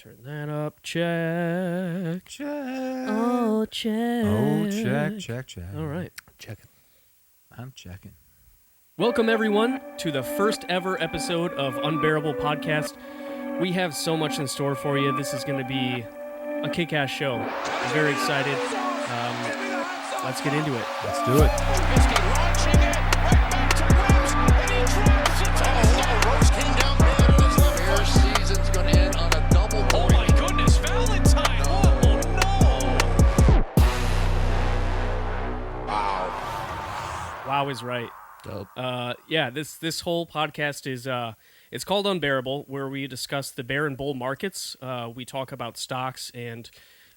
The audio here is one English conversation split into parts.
Turn that up. Check. Check. Oh, check. Oh, check. All right. Checking. I'm checking. Welcome, everyone, to the first ever episode of Unbearabull podcast. We have so much in store for you. This is going to be a kick-ass show. I'm very excited. Let's get into it. Let's do it. Season's going to end on a double. Oh my goodness, Valentine! Oh no! Wow is right. Dope. This whole podcast is it's called Unbearabull, where we discuss the bear and bull markets. We talk about stocks and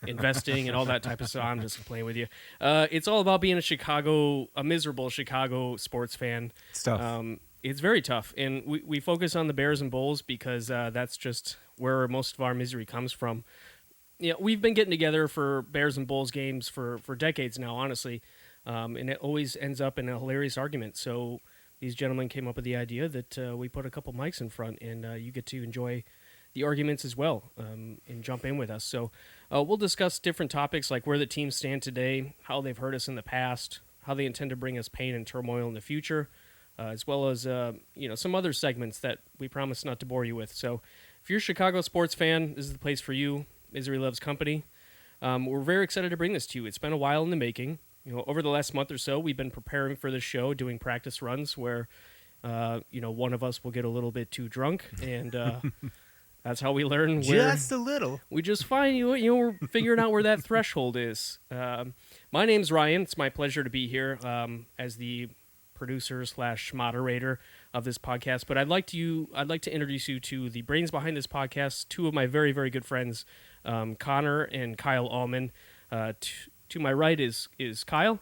investing and all that type of stuff. I'm just playing with you. It's all about being a miserable Chicago sports fan. It's tough. It's very tough, and we focus on the Bears and Bulls because that's just where most of our misery comes from. Yeah, we've been getting together for Bears and Bulls games for decades now, honestly, and it always ends up in a hilarious argument. So these gentlemen came up with the idea that we put a couple mics in front, and you get to enjoy the arguments as well and jump in with us. So we'll discuss different topics like where the teams stand today, how they've hurt us in the past, how they intend to bring us pain and turmoil in the future, as well as some other segments that we promise not to bore you with. So if you're a Chicago sports fan, this is the place for you. Misery loves company. We're very excited to bring this to you. It's been a while in the making. Over the last month or so, we've been preparing for this show, doing practice runs where one of us will get a little bit too drunk, and that's how we learn. Just a little. We just find we're figuring out where that threshold is. My name's Ryan. It's my pleasure to be here as the producer / moderator of this podcast. But I'd like to introduce you to the brains behind this podcast. Two of my very, very good friends, Konnor and Kyle Allman. To my right is Kyle.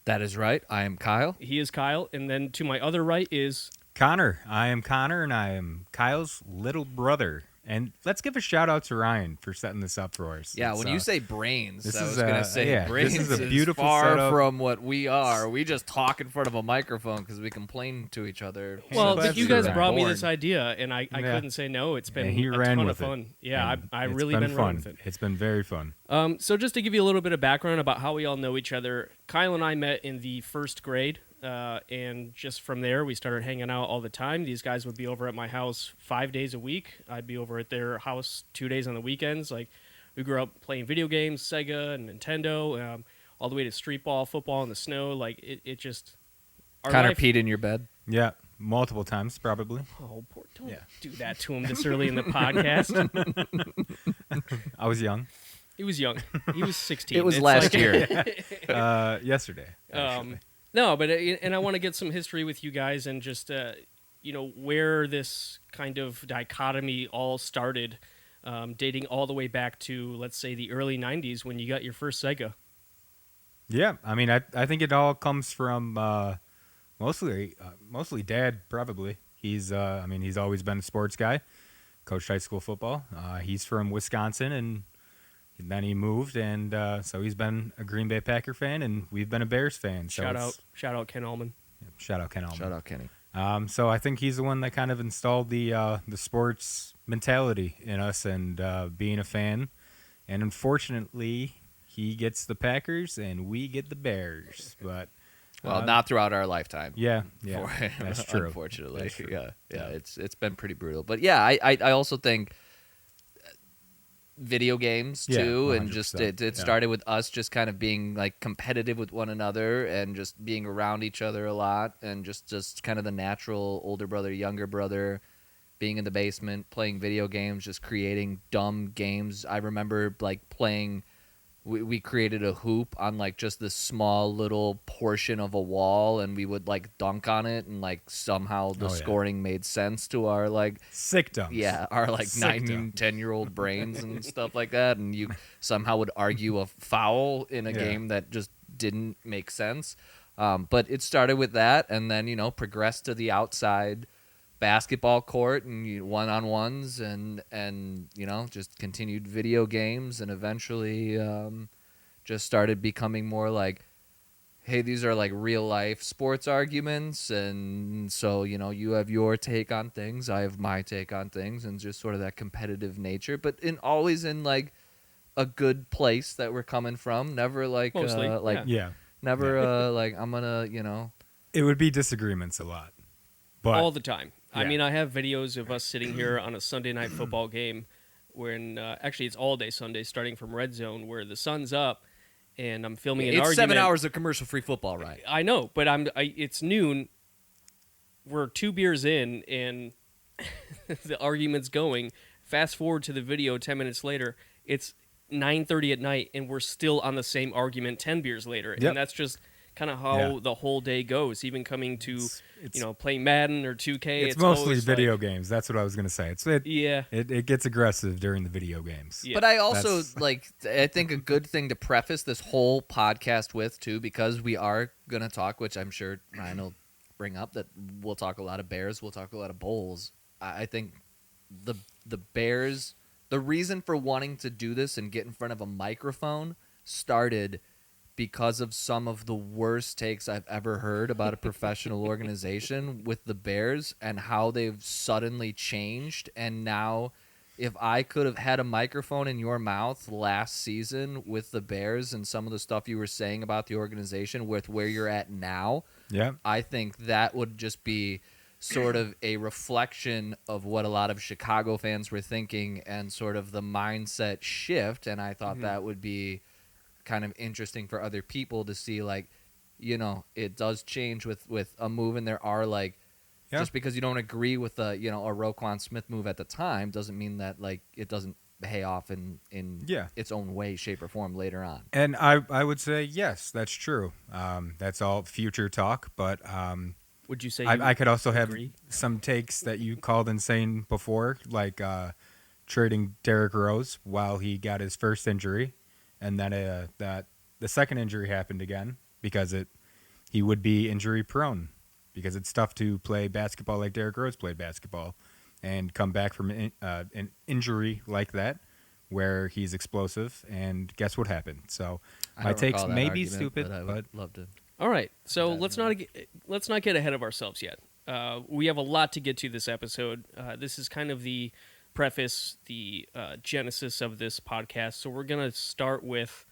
That is right. I am Kyle. He is Kyle, and then to my other right is Konnor. I am Konnor, and I am Kyle's little brother. And let's give a shout out to Ryan for setting this up for us. Yeah, It's, when you say brains, this I was is, going to say brains this is a beautiful far setup. from what we are. We just talk in front of a microphone because we complain to each other. well, that's but you guys true. brought me Born. this idea, and I couldn't say no. It's been he a ran ton with of it. fun. Yeah, And I it's really been fun. running with it. It's been very fun. So just to give you a little bit of background about how we all know each other, Kyle and I met in the first grade, and just from there we started hanging out all the time. These guys would be over at my house 5 days a week. I'd be over at their house 2 days on the weekends. Like, we grew up playing video games, Sega and Nintendo, all the way to street ball, football in the snow. Like, it just... Connor peed in your bed. Yeah, multiple times probably. Oh, don't Yeah. do that to him this early in the podcast. I was young. He was young. He was 16. It was It's last like- year. Yesterday. Actually. No, but and I want to get some history with you guys and just where this kind of dichotomy all started, dating all the way back to, let's say, the early 90s when you got your first Sega. Yeah, I mean, I think it all comes from mostly Dad. Probably he's he's always been a sports guy, coached high school football. He's from Wisconsin, and then he moved, and so he's been a Green Bay Packer fan, and we've been a Bears fan. So Shout out Ken Allman. shout out Ken Allman. Shout out, Kenny. So I think he's the one that kind of installed the sports mentality in us and being a fan. And unfortunately, he gets the Packers and we get the Bears. But Well, not throughout our lifetime. yeah, that's true. Unfortunately, That's true. yeah, it's been pretty brutal. But yeah, I also think video games Yeah, too, and just 100%, it yeah. started with us just kind of being like competitive with one another and just being around each other a lot, and just kind of the natural older brother, younger brother, being in the basement playing video games, just creating dumb games. I remember like playing. We created a hoop on like just this small little portion of a wall, and we would like dunk on it, and like somehow the Oh, yeah. scoring made sense to our like Sick dumps. our like Sick 9, dump. 10-year-old brains and stuff like that, and you somehow would argue a foul in a Yeah. game that just didn't make sense. But it started with that, and then progressed to the outside basketball court and one-on-ones and just continued video games, and eventually just started becoming more like hey, these are like real life sports arguments, and so you have your take on things, I have my take on things, and just sort of that competitive nature, but always in like a good place that we're coming from. Never like Mostly, like yeah. never like I'm gonna It would be disagreements a lot, but All the time. I Yeah. mean, I have videos of us sitting here on a Sunday night football game when actually it's all day Sunday starting from red zone where the sun's up and I'm filming an it's argument. 7 hours of commercial free football, right? I know, but it's noon. We're 2 beers in and the argument's going. Fast forward to the video 10 minutes later. It's 9:30 at night and we're still on the same argument 10 beers later. Yep. And that's just kind of how Yeah. the whole day goes. Even coming to, It's- playing Madden or 2K. it's mostly always video like, games. That's what I was gonna say. Yeah. It gets aggressive during the video games. Yeah. But I also That's- I think a good thing to preface this whole podcast with too, because we are gonna talk, which I'm sure Ryan will bring up, that we'll talk a lot of Bears, we'll talk a lot of Bulls. I think the Bears, the reason for wanting to do this and get in front of a microphone started because of some of the worst takes I've ever heard about a professional organization with the Bears and how they've suddenly changed. And now, if I could have had a microphone in your mouth last season with the Bears and some of the stuff you were saying about the organization with where you're at now, Yeah. I think that would just be sort of a reflection of what a lot of Chicago fans were thinking and sort of the mindset shift. And I thought that would be kind of interesting for other people to see, like, it does change with a move, and there are like, Yeah. just because you don't agree with a Roquan Smith move at the time doesn't mean that like it doesn't pay off in Yeah. its own way, shape, or form later on. And I would say yes, that's true. That's all future talk, but Would you say I could also have agree? some takes that you called insane before, like trading Derrick Rose while he got his first injury, and then that the second injury happened again because he would be injury prone because it's tough to play basketball like Derrick Rose played basketball and come back from an injury like that where he's explosive. And guess what happened? So I my don't takes recall that may be argument, stupid, but I but would love to. All right, so let's not get ahead of ourselves yet. We have a lot to get to this episode. This is kind of the preface, the genesis of this podcast. So we're gonna start with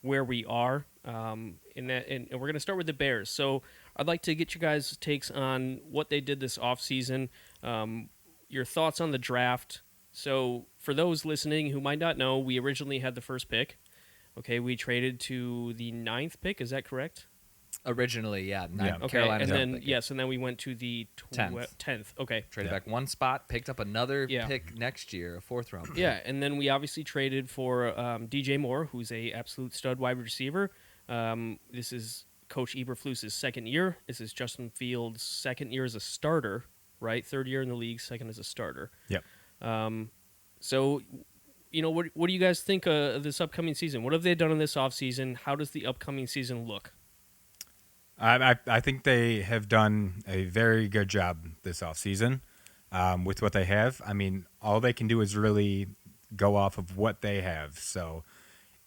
where we are, and we're gonna start with the Bears. So I'd like to get you guys' takes on what they did this offseason, your thoughts on the draft. So for those listening who might not know, we originally had the first pick. Okay, we traded to the 9th pick. Is that correct? Originally, yeah. Yeah. Carolina. and then and then we went to the 10th. 10th. Okay, Traded Yeah. back one spot, picked up another Yeah. pick next year, a 4th round pick. yeah, and then we obviously traded for DJ Moore, who's a absolute stud wide receiver. This is Coach Eberflus's second year. This is Justin Fields' second year as a starter, right? Third year in the league, second as a starter. Yep. So, what do you guys think of this upcoming season? What have they done in this offseason? How does the upcoming season look? I think they have done a very good job this offseason with what they have. I mean, all they can do is really go off of what they have. So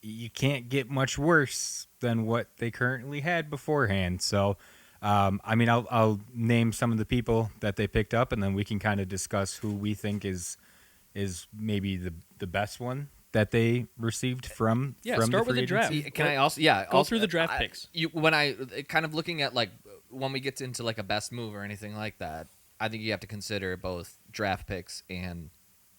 you can't get much worse than what they currently had beforehand. So, I mean, I'll name some of the people that they picked up, and then we can kind of discuss who we think is maybe the best one that they received from start with the draft. agency. Can I also Go through the draft picks. When I kind of looking at like when we get into like a best move or anything like that, I think you have to consider both draft picks and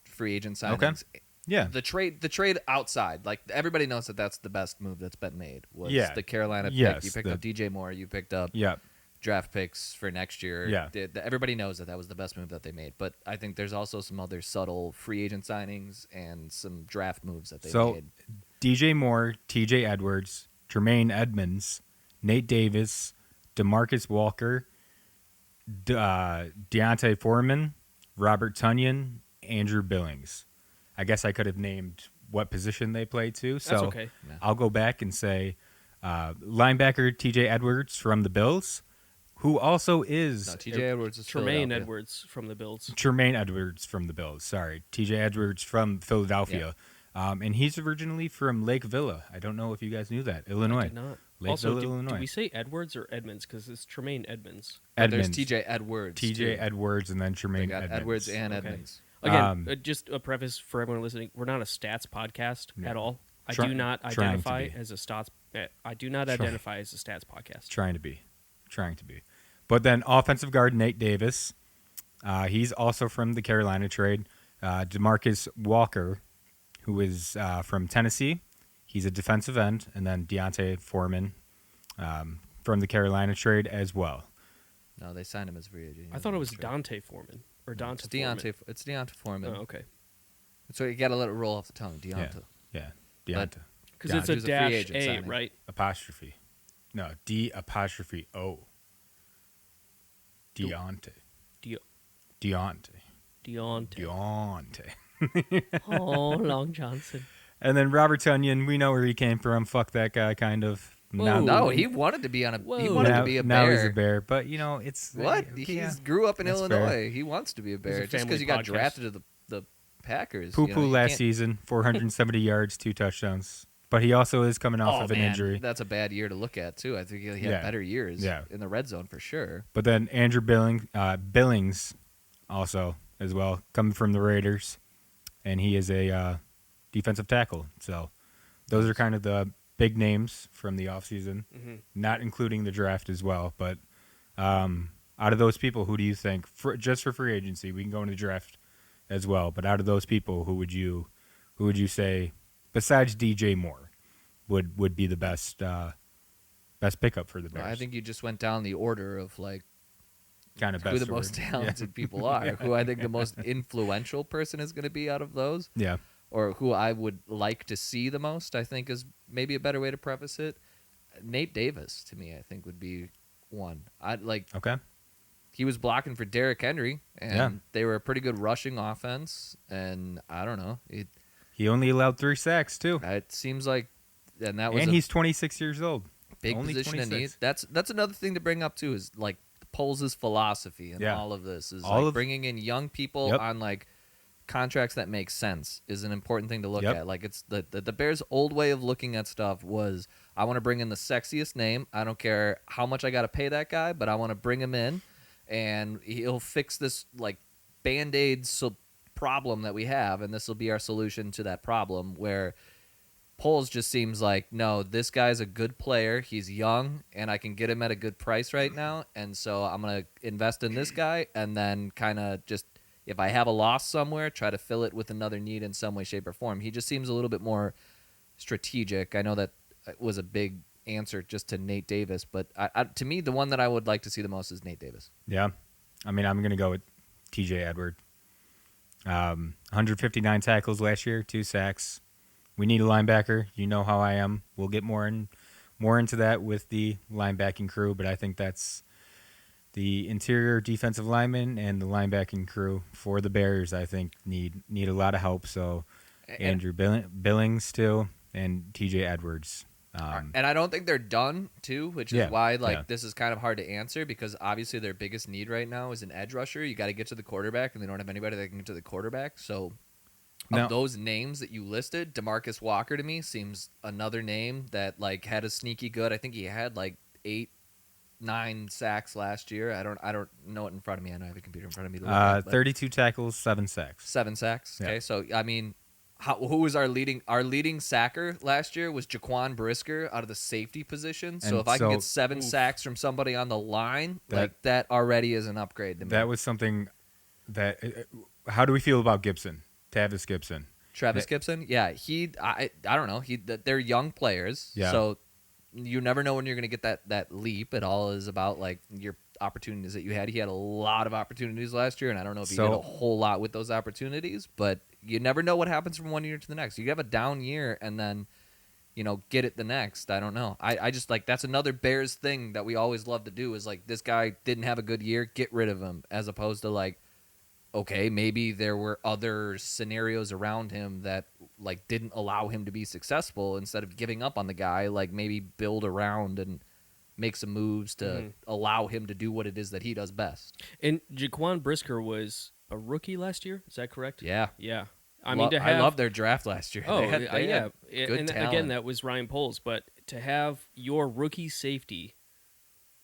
free agent signings. Okay. Yeah. The trade outside, like everybody knows that that's the best move that's been made. Was Yeah. the Carolina pick. Yes, You picked up DJ Moore. You picked up Yeah. draft picks for next year. Yeah. Everybody knows that was the best move that they made. But I think there's also some other subtle free agent signings and some draft moves that they made. DJ Moore, TJ Edwards, Jermaine Edmonds, Nate Davis, DeMarcus Walker, Deontay Foreman, Robert Tunyon, Andrew Billings. I guess I could have named what position they play too. So That's okay. Yeah. I'll go back and say linebacker TJ Edwards from the Bills, who also is No, TJ Edwards is Tremaine Philadelphia. Edwards from the Bills. Jermaine Edwards from the Bills. Sorry, TJ Edwards from Philadelphia. And he's originally from Lake Villa. I don't know if you guys knew that. Illinois. Did not. Also, Illinois. do we say Edwards or Edmonds? Because it's Tremaine Edmonds. There's Edmonds. TJ Edwards. TJ too. Edwards, and then They Tremaine got Edmonds. Edwards and Okay. Edmonds. Again, just a preface for everyone listening: we're not a stats podcast at all. I do not identify as a stats. I do not identify as a stats podcast. Trying to be. But then offensive guard Nate Davis. He's also from the Carolina trade. DeMarcus Walker, who is from Tennessee. He's a defensive end. And then Deontay Foreman from the Carolina trade as well. No, they signed him as free agent. I thought it was Dante Foreman or Dante. It's Deontay Foreman. Oh, okay. So you got to let it roll off the tongue. Deontay. Yeah. Deontay. Because it's a He was a free dash agent A, signing. right? Apostrophe. No, D''O. Deontay. Deontay. Deontay. Oh, Long Johnson. And then Robert Tunyon, we know where he came from. Fuck that guy, kind of. Whoa. No, he wanted to be on a. He Whoa. wanted now, to be a now bear. he's a bear, but it's What? yeah. He grew up in That's Illinois. fair. He wants to be a a bear. Just family because he got podcast. drafted to the Packers. Poo you poo know, you last can't- season, 470 yards, 2 touchdowns. But he also is coming off Oh, of an man, injury. That's a bad year to look at too. I think he had Yeah. better years Yeah. in the red zone for sure. But then Andrew Billings also as well, coming from the Raiders, and he is a defensive tackle. So those are kind of the big names from the offseason, not including the draft as well. But out of those people, who do you think, just for free agency, we can go into the draft as well, but out of those people, who would you say, besides DJ Moore, would be the best pickup for the Bears? I think you just went down the order of like kind of who best the most order. talented people are, who I think the most influential person is going to be out of those, Yeah. or who I would like to see the most, I think is maybe a better way to preface it. Nate Davis, to me, I think would be one. Okay. He was blocking for Derrick Henry, and Yeah. they were a pretty good rushing offense, and I don't know. He only allowed 3 sacks too, It seems like, and that was and a he's 26 years old. big only position to 26. need. That's another thing to bring up too, is like Poles' philosophy and Yeah. all of this is All like of- bringing in young people Yep. on like contracts that make sense is an important thing to look Yep. at. Like it's the Bears' old way of looking at stuff was, I want to bring in the sexiest name. I don't care how much I got to pay that guy, but I want to bring him in, and he'll fix this like Band-Aid problem that we have, and this will be our solution to that problem. Where Poles just seems like, no, this guy's a good player. He's young, and I can get him at a good price right now, and so I'm gonna invest in this guy, and then kind of just, if I have a loss somewhere, try to fill it with another need in some way, shape, or form. He just seems a little bit more strategic. I know that was a big answer just to Nate Davis, but to me, the one that I would like to see the most is Nate Davis. Yeah. I mean, I'm going to go with TJ Edward. 159 tackles last year, 2 sacks. We need a linebacker. You know how I am. We'll get more into that with the linebacking crew, but I think that's the interior defensive lineman and the linebacking crew for the Bears, I think, need a lot of help. So Andrew Billings too, and TJ Edwards. And I don't think they're done too, which is Yeah, why yeah. this is kind of hard to answer, because obviously their biggest need right now is an edge rusher. You got to get to the quarterback, and they don't have anybody that can get to the quarterback. So No. of those names that you listed, DeMarcus Walker to me seems another name that like had a sneaky good. I think he had like 8-9 sacks last year. I don't know it in front of me. I don't have a computer in front of me to look at, but 32 tackles, 7 sacks. 7 sacks. Yeah. Okay, so I mean, who was our leading sacker last year was Jaquan Brisker out of the safety position. So And if I can so- get 7 sacks from somebody on the line, That- that already is an upgrade to me. That was something that. How do we feel about Gibson? Tavis Gibson. Travis Gibson, yeah, I don't know. They're young players, Yeah. so you never know when you're going to get that leap. It all is about like your opportunities that you had. He had a lot of opportunities last year, and I don't know if he did a whole lot with those opportunities, but you never know what happens from one year to the next. You have a down year and then, get it the next. I don't know. I just like, that's another Bears thing that we always love to do, is like, this guy didn't have a good year, get rid of him, as opposed to like, okay, maybe there were other scenarios around him that like didn't allow him to be successful. Instead of giving up on the guy, like maybe build around and make some moves to allow him to do what it is that he does best. And Jaquan Brisker was a rookie last year. Is that correct? Yeah. I mean, to have, I love their draft last year. Oh, They had yeah. good And talent. again, that was Ryan Poles. But to have your rookie safety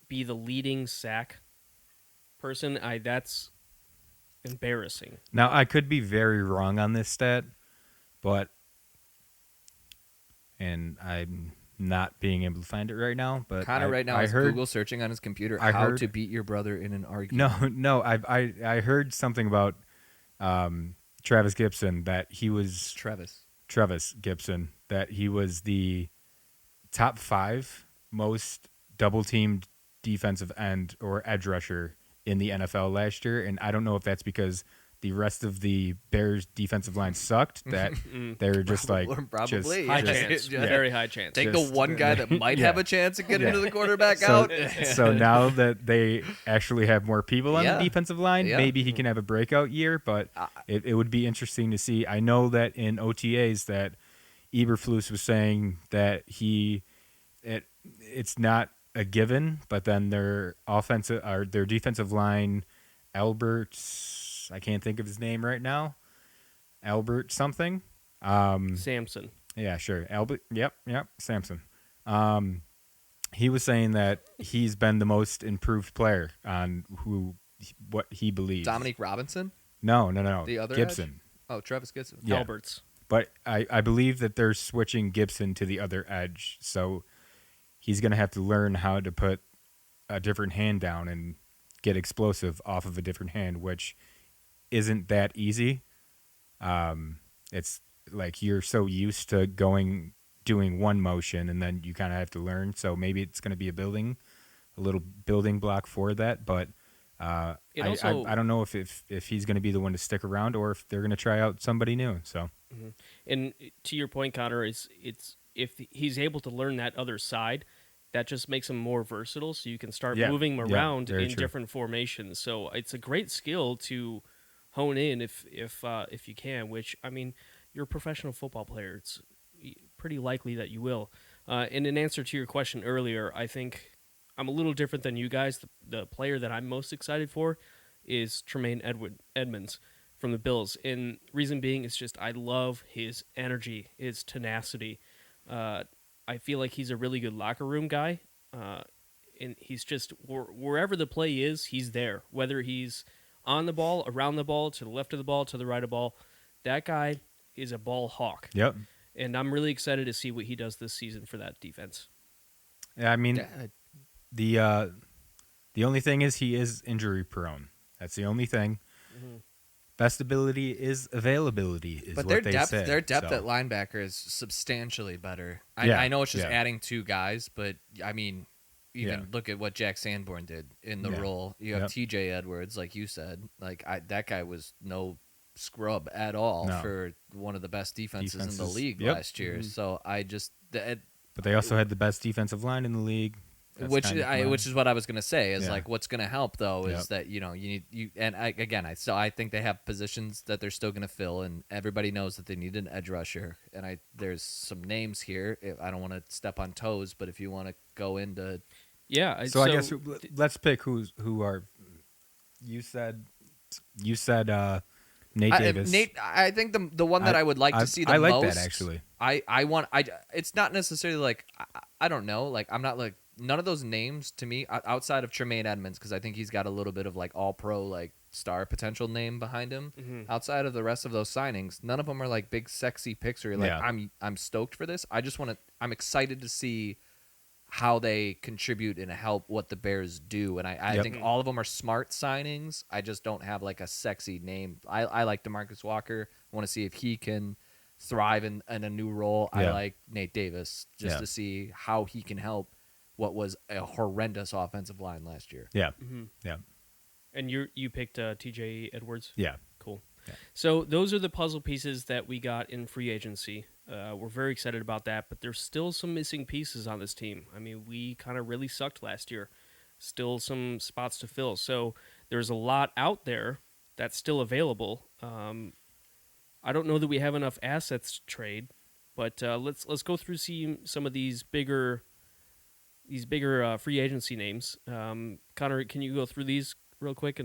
be the leading sack person, that's embarrassing. Now, I could be very wrong on this stat, and I'm not being able to find it right now. But Konnor right now I is heard, Google searching on his computer I how heard- to beat your brother in an argument. No, I heard something about Travis Gibson that he was Travis Gibson that he was the top 5 most double teamed defensive end or edge rusher in the NFL last year, and I don't know if that's because the rest of the Bears defensive line sucked, that they're just Probably. High Yeah. chance, Yeah. very high chance. Take Just- the one guy that might yeah. have a chance of getting Yeah. into the quarterback so, out. so now that they actually have more people on Yeah. the defensive line, Yeah. maybe he can have a breakout year, but it would be interesting to see. I know that in OTAs that Eberflus was saying that it's not a given, but then their defensive line, Albert, I can't think of his name right now, Albert something. Samson. Yeah, sure. Albert. Yep. Samson. He was saying that he's been the most improved player on what he believes. Dominique Robinson? No. The other Gibson. Oh, Travis Gibson. Yeah. Alberts. But I believe that they're switching Gibson to the other edge, so he's going to have to learn how to put a different hand down and get explosive off of a different hand, which isn't that easy. It's like you're so used to doing one motion, and then you kind of have to learn. So maybe it's going to be a little building block for that. But I don't know if he's going to be the one to stick around, or if they're going to try out somebody new. So, And to your point, Konnor, it's if he's able to learn that other side, that just makes him more versatile. So you can start moving him around in different formations. So it's a great skill to hone in if you can. Which, I mean, you're a professional football player. It's pretty likely that you will. And in answer to your question earlier, I think I'm a little different than you guys. The player that I'm most excited for is Tremaine Edmonds from the Bills. And reason being is just I love his energy, his tenacity. I feel like he's a really good locker room guy. And he's just, wherever the play is, he's there. Whether he's on the ball, around the ball, to the left of the ball, to the right of the ball, that guy is a ball hawk. yep. And I'm really excited to see what he does this season for that defense. Yeah, I mean, the only thing is he is injury prone. That's the only thing. Best ability is availability. But what they depth, say. their depth So, at linebacker is substantially better. Yeah, I know it's just yeah. adding 2 guys, but I mean, you Yeah. can look at what Jack Sanborn did in the Yeah. role. You have Yep. T.J. Edwards, like you said. That guy was no scrub at all No. for one of the best defenses in the Defenses, league yep. last year. So I just but they also had the best defensive line in the league. That's which kind of fun. which is what I was gonna say is Yeah. like what's gonna help though is Yep. that you need I think they have positions that they're still gonna fill, and everybody knows that they need an edge rusher, and there's some names here. I don't want to step on toes, but if you want to go into Yeah. So I guess let's pick who are. You said Nate Davis. I think the one that I would like to see the I like most. that actually. It's not necessarily like I don't know. Like I'm not like none of those names to me outside of Tremaine Edmonds, because I think he's got a little bit of like all pro like star potential name behind him. Outside of the rest of those signings, none of them are like big sexy picks or like Yeah. I'm stoked for this. I'm excited to see how they contribute and help what the Bears do. And I Yep. think all of them are smart signings. I just don't have like a sexy name. I like DeMarcus Walker. I want to see if he can thrive in a new role. I Yeah. like Nate Davis just Yeah. to see how he can help what was a horrendous offensive line last year. Yeah. Yeah. And you picked T.J. Edwards. Yeah. Cool. Yeah. So those are the puzzle pieces that we got in free agency. We're very excited about that, but there's still some missing pieces on this team. I mean, we kind of really sucked last year. Still some spots to fill. So there's a lot out there that's still available. I don't know that we have enough assets to trade, but let's go through some of these bigger free agency names. Konnor, can you go through these real quick?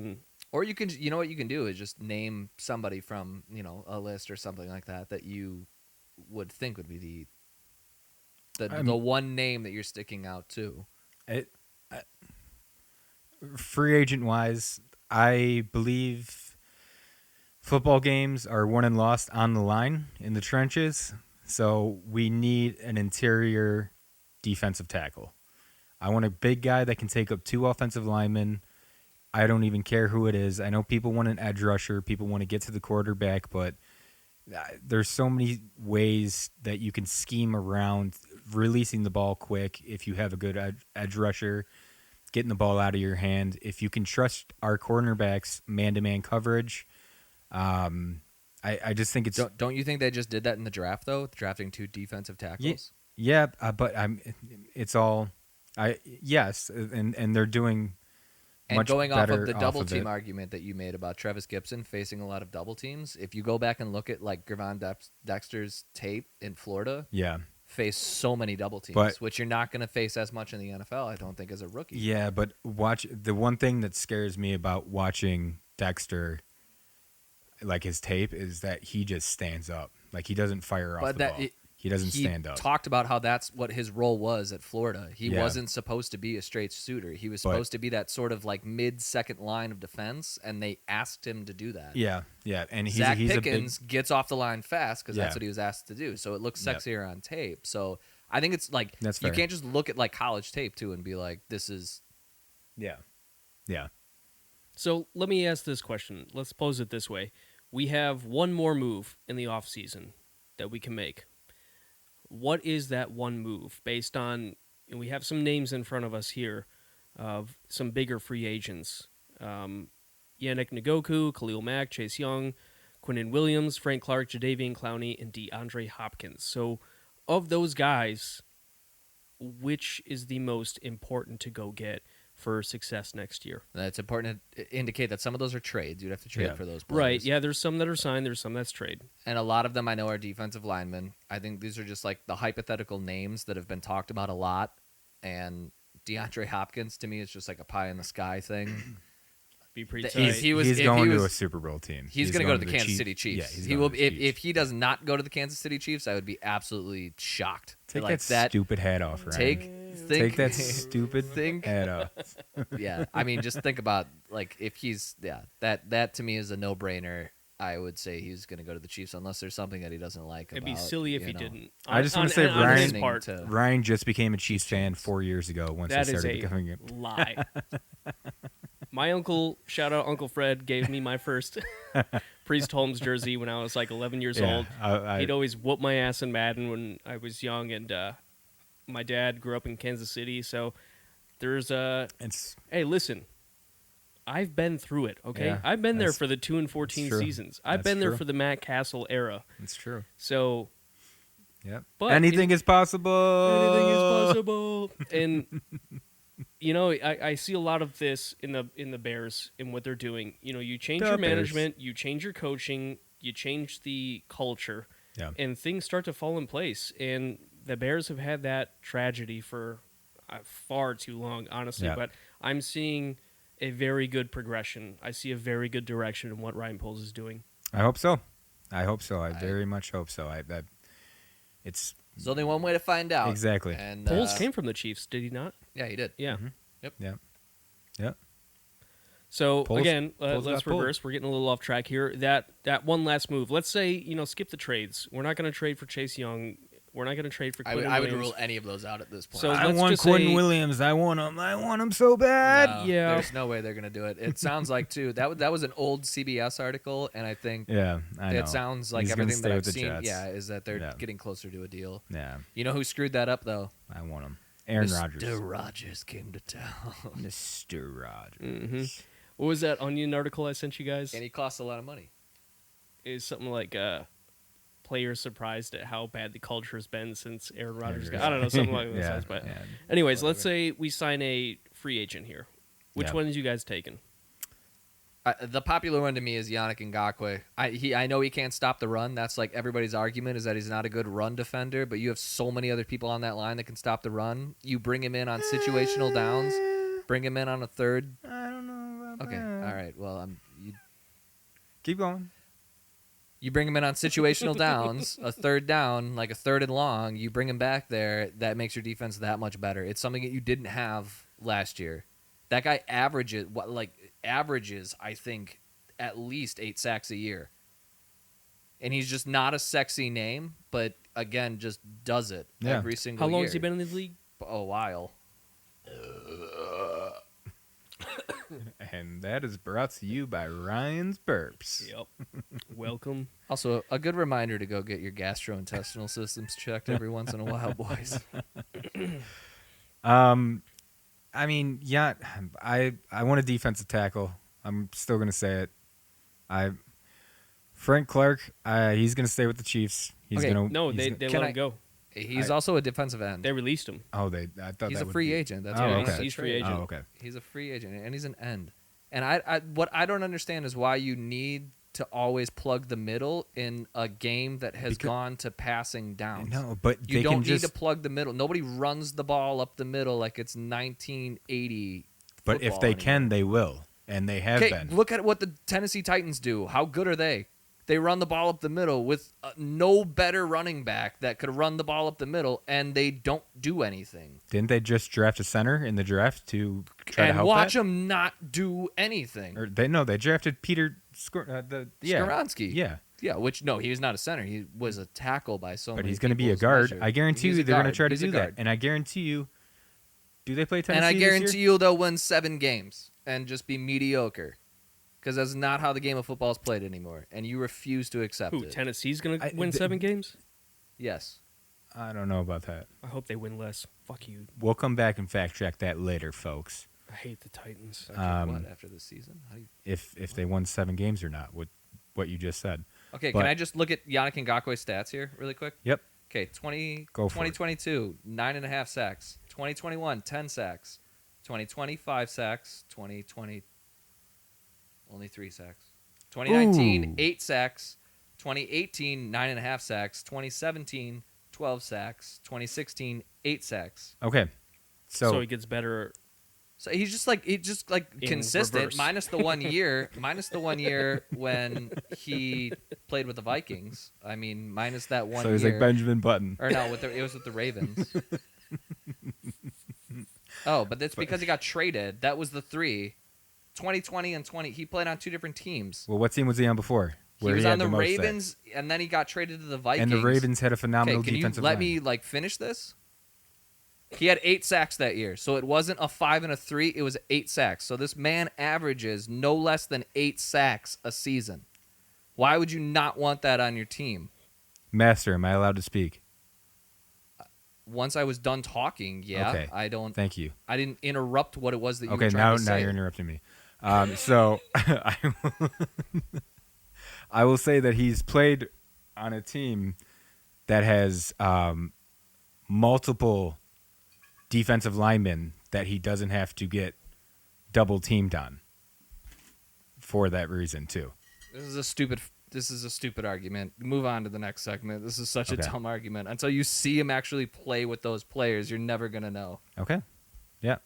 Or you can, what you can do is just name somebody from, a list or something like that you would think would be the The one name that you're sticking out to. Free agent wise, I believe football games are won and lost on the line in the trenches. So we need an interior defensive tackle. I want a big guy that can take up 2 offensive linemen. I don't even care who it is. I know people want an edge rusher. People want to get to the quarterback, but there's so many ways that you can scheme around releasing the ball quick if you have a good edge rusher, getting the ball out of your hand. If you can trust our cornerbacks man-to-man coverage, I just think it's... Don't you think they just did that in the draft, though, drafting 2 defensive tackles? Yeah, but it's all... Yes, and they're doing... And going off of the double of team it. argument that you made about Travis Gibson facing a lot of double teams, if you go back and look at like Gervon Dexter's tape in Florida, faced so many double teams, which you're not going to face as much in the NFL, I don't think, as a rookie. Yeah, but the one thing that scares me about watching Dexter, like his tape, is that he just stands up. Like he doesn't fire off the ball. He doesn't stand up. He talked about how that's what his role was at Florida. He wasn't supposed to be a straight shooter. He was supposed to be that sort of like mid-second line of defense, and they asked him to do that. Yeah. And Zach he's Pickens gets off the line fast because that's what he was asked to do. So it looks sexier on tape. So I think it's like you can't just look at like college tape too and be like, this is... Yeah. So let me ask this question. Let's pose it this way. We have one more move in the offseason that we can make. What is that one move based on, and we have some names in front of us here of some bigger free agents. Yannick Ngakoue, Khalil Mack, Chase Young, Quinnen Williams, Frank Clark, Jadeveon Clowney, and DeAndre Hopkins. So of those guys, which is the most important to go get for success next year? It's important to indicate that some of those are trades. You'd have to trade for those players. Right, yeah, there's some that are signed, there's some that's trade. And a lot of them I know are defensive linemen. I think these are just like the hypothetical names that have been talked about a lot. And DeAndre Hopkins, to me, is just like a pie-in-the-sky thing. Be pretty He's going to a Super Bowl team. He's going to go to the Kansas City Chiefs. Yeah, he will. If he does not go to the Kansas City Chiefs, I would be absolutely shocked. Take like that stupid hat off, Ryan. Take that stupid hat off. Yeah, I mean, just think about like if he's that to me is a no-brainer. I would say he's going to go to the Chiefs unless there's something that he doesn't like. It'd be silly if he didn't. I just want to say Ryan just became a Chiefs fan 4 years ago once that he started becoming a lie. My uncle, shout out Uncle Fred, gave me my first Priest Holmes jersey when I was like 11 years old. He'd always whoop my ass in Madden when I was young, and my dad grew up in Kansas City, so there's hey, listen, I've been through it, okay? Yeah, I've been there for the 2-14 seasons. I've been there for the Matt Castle era. It's true. So, but anything is possible. Anything is possible. And I see a lot of this in the Bears in what they're doing. You change your management, you change your coaching, you change the culture, and things start to fall in place. And the Bears have had that tragedy for far too long, honestly. But I'm seeing a very good progression. I see a very good direction in what Ryan Poles is doing. I hope so. I very much hope so. It's There's only one way to find out. Exactly. And Poles came from the Chiefs, did he not? Yeah, he did. Yeah. Mm-hmm. Yep. So Poles again, Poles let's reverse. We're getting a little off track here. That one last move. Let's say skip the trades. We're not going to trade for Chase Young. We're not going to trade for Quinnen Williams. I would rule any of those out at this point. So I want Quinnen Williams. I want him so bad. No, yeah. There's no way they're going to do it. It sounds like, too, that was an old CBS article, and I think I know. it sounds like He's everything that I've the seen, Jets. is that they're getting closer to a deal. Yeah. You know who screwed that up, though? I want him. Aaron Rodgers. Mr. Rogers came to town. Mr. Rogers. Mm-hmm. What was that Onion article I sent you guys? And he costs a lot of money. Is something like players surprised at how bad the culture has been since Aaron Rodgers got. I don't know, something like that. But anyways, let's say we sign a free agent here. Which one did you guys taking? The popular one to me is Yannick Ngakoue. I know he can't stop the run. That's like everybody's argument is that he's not a good run defender, but you have so many other people on that line that can stop the run. You bring him in on situational downs, bring him in on a third. I don't know about Okay, that. all right. Well, Keep going. You bring him in on situational downs, a third down, like a third and long. You bring him back there. That makes your defense that much better. It's something that you didn't have last year. That guy averages, I think, at least 8 sacks a year. And he's just not a sexy name, but again, just does it every single year. How long has he been in the league? A while. And that is brought to you by Ryan's Burps. Yep. Welcome. Also, a good reminder to go get your gastrointestinal systems checked every once in a while, boys. I mean, yeah, I want a defensive tackle. I'm still gonna say it. Frank Clark, he's gonna stay with the Chiefs. He's Okay, gonna No, they Can let I- him go. He's also a defensive end. They released him. Oh, I thought He's that a would free be- agent. That's Oh, why okay. He's free agent. Oh, okay. He's a free agent, and he's an end. And what I don't understand is why you need to always plug the middle in a game that has gone to passing downs. No, but You they don't can need just. to plug the middle. Nobody runs the ball up the middle like it's 1980. But if football they anymore. can, they will, and they have Okay, been. look at what the Tennessee Titans do. How good are they? They run the ball up the middle with no better running back that could run the ball up the middle, and they don't do anything. Didn't they just draft a center in the draft to try to And help watch that? them not do anything. Or they drafted Peter Skoronski. Yeah, Yeah, which, no, he was not a center. He was a tackle by so but many he's going to be a people's guard. measure. I guarantee He's you a they're going to guard. try to He's a do that. guard. And I guarantee you, do they play Tennessee And I this guarantee year? you they'll win 7 games and just be mediocre. Because that's not how the game of football is played anymore. And you refuse to accept Who, it. Tennessee's going I- to win th- 7 games? Yes. I don't know about that. I hope they win less. Fuck you. We'll come back and fact check that later, folks. I hate the Titans. After what? After this season? How do you... If they won 7 games or not, what you just said. Okay, But- can I just look at Yannick Ngakoue's stats here really quick? Yep. Okay, Go for it. 2022, 9.5 sacks. 2021, 10 sacks. 2020, 5 sacks. 2020, only 3 sacks. 2019, Ooh. 8 sacks. 2018, 9.5 sacks. 2017, 12 sacks. 2016, 8 sacks. Okay. So he gets better. So he's just like In consistent, reverse. minus the 1 year, when he played with the Vikings. I mean, minus that 1 So year. he's like Benjamin Button. Or no, it was with the Ravens. Oh, but that's because he got traded. That was the 3. 2020 and 20. He played on 2 different teams. Well, what team was he on before? He Where was had on the most sacks? Ravens, and then he got traded to the Vikings. And the Ravens had a phenomenal Okay, can you defensive let line. me finish this? He had 8 sacks that year, so it wasn't a 5 and a 3. It was 8 sacks. So this man averages no less than 8 sacks a season. Why would you not want that on your team? Master, am I allowed to speak? Once I was done talking, yeah, Okay. I don't. Thank you. I didn't interrupt what it was that you Okay, were trying to say. now you're interrupting me. So I will say that he's played on a team that has multiple defensive linemen that he doesn't have to get double teamed on for that reason too. This is a stupid argument. Move on to the next segment. This is such a Okay. dumb argument. Until you see him actually play with those players, you're never gonna know. Okay. Yeah.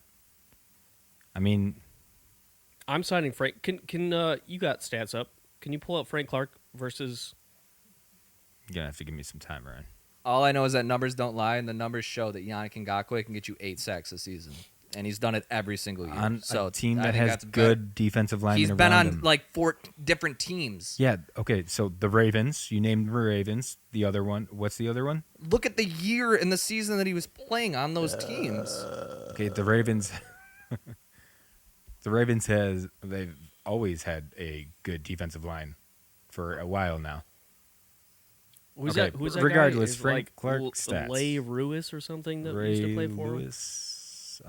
I mean, I'm signing Frank. Can you got stats up? Can you pull up Frank Clark versus? you're gonna have to give me some time, Ryan. All I know is that numbers don't lie, and the numbers show that Yannick Ngakoue can get you 8 sacks a season, and he's done it every single year. On so a team I that think has that's good defensive linemen He's been around on him. like 4 different teams. Yeah. Okay. So the Ravens. You named the Ravens. The other one. What's the other one? Look at the year and the season that he was playing on those teams. Okay. The Ravens. The Ravens they've always had a good defensive line for a while now. Who's Okay, that? Who's that regardless, guy? Is Frank like Clark L- stats. Lay Ruiz or something that Ray used to play for him. Lewis.